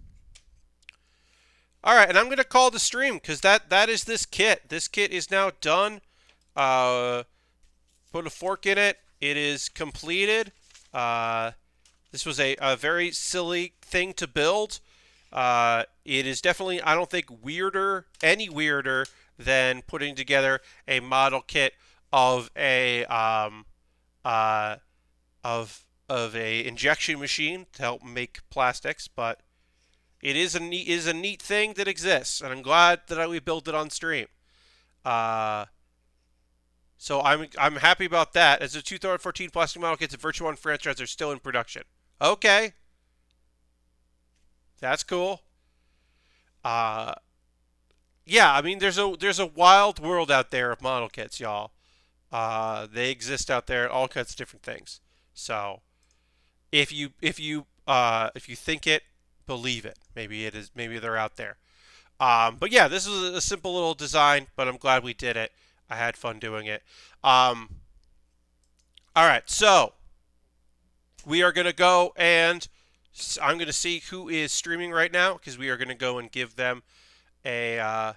All right, and I'm going to call the stream because that is this kit. This kit is now done. Put a fork in it. It is completed. This was a very silly thing to build. It is definitely, I don't think, any weirder than putting together a model kit of a injection machine to help make plastics, but it is a neat thing that exists, and I'm glad that we built it on stream. So I'm happy about that. As the 2014 plastic model kits of Virtua On franchise are still in production. Okay, that's cool. Yeah, I mean there's a wild world out there of model kits, y'all. They exist out there, all kinds of different things. So if you think it, believe it. Maybe it is. Maybe they're out there. But yeah, this is a simple little design, but I'm glad we did it. I had fun doing it. All right, so we are going to go and I'm going to see who is streaming right now because we are going to go and give them a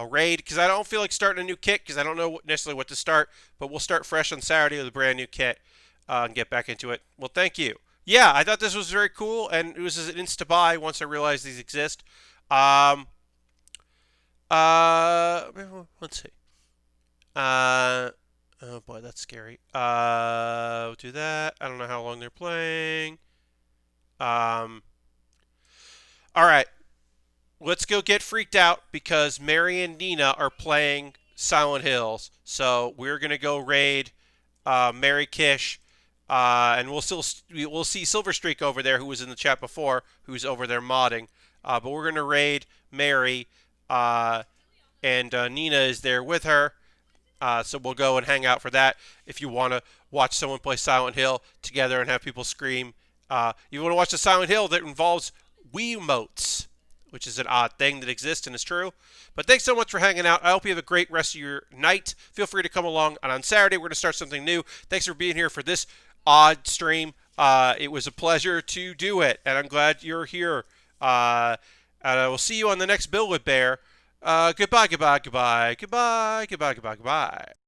raid because I don't feel like starting a new kit because I don't know necessarily what to start, but we'll start fresh on Saturday with a brand new kit and get back into it. Well, thank you. Yeah, I thought this was very cool, and it was an insta-buy once I realized these exist. Let's see. Oh boy, that's scary. Do that. I don't know how long they're playing. All right. Let's go get freaked out because Mary and Nina are playing Silent Hills. So we're gonna go raid Mary Kish, and we'll see Silver Streak over there, who was in the chat before, who's over there modding. But we're gonna raid Mary, and Nina is there with her. So we'll go and hang out for that. If you want to watch someone play Silent Hill together and have people scream, you want to watch a Silent Hill that involves Wiimotes, which is an odd thing that exists and is true. But thanks so much for hanging out. I hope you have a great rest of your night. Feel free to come along. And on Saturday, we're going to start something new. Thanks for being here for this odd stream. It was a pleasure to do it, and I'm glad you're here. And I will see you on the next build with Baer. Goodbye, goodbye, goodbye, goodbye, goodbye, goodbye, goodbye.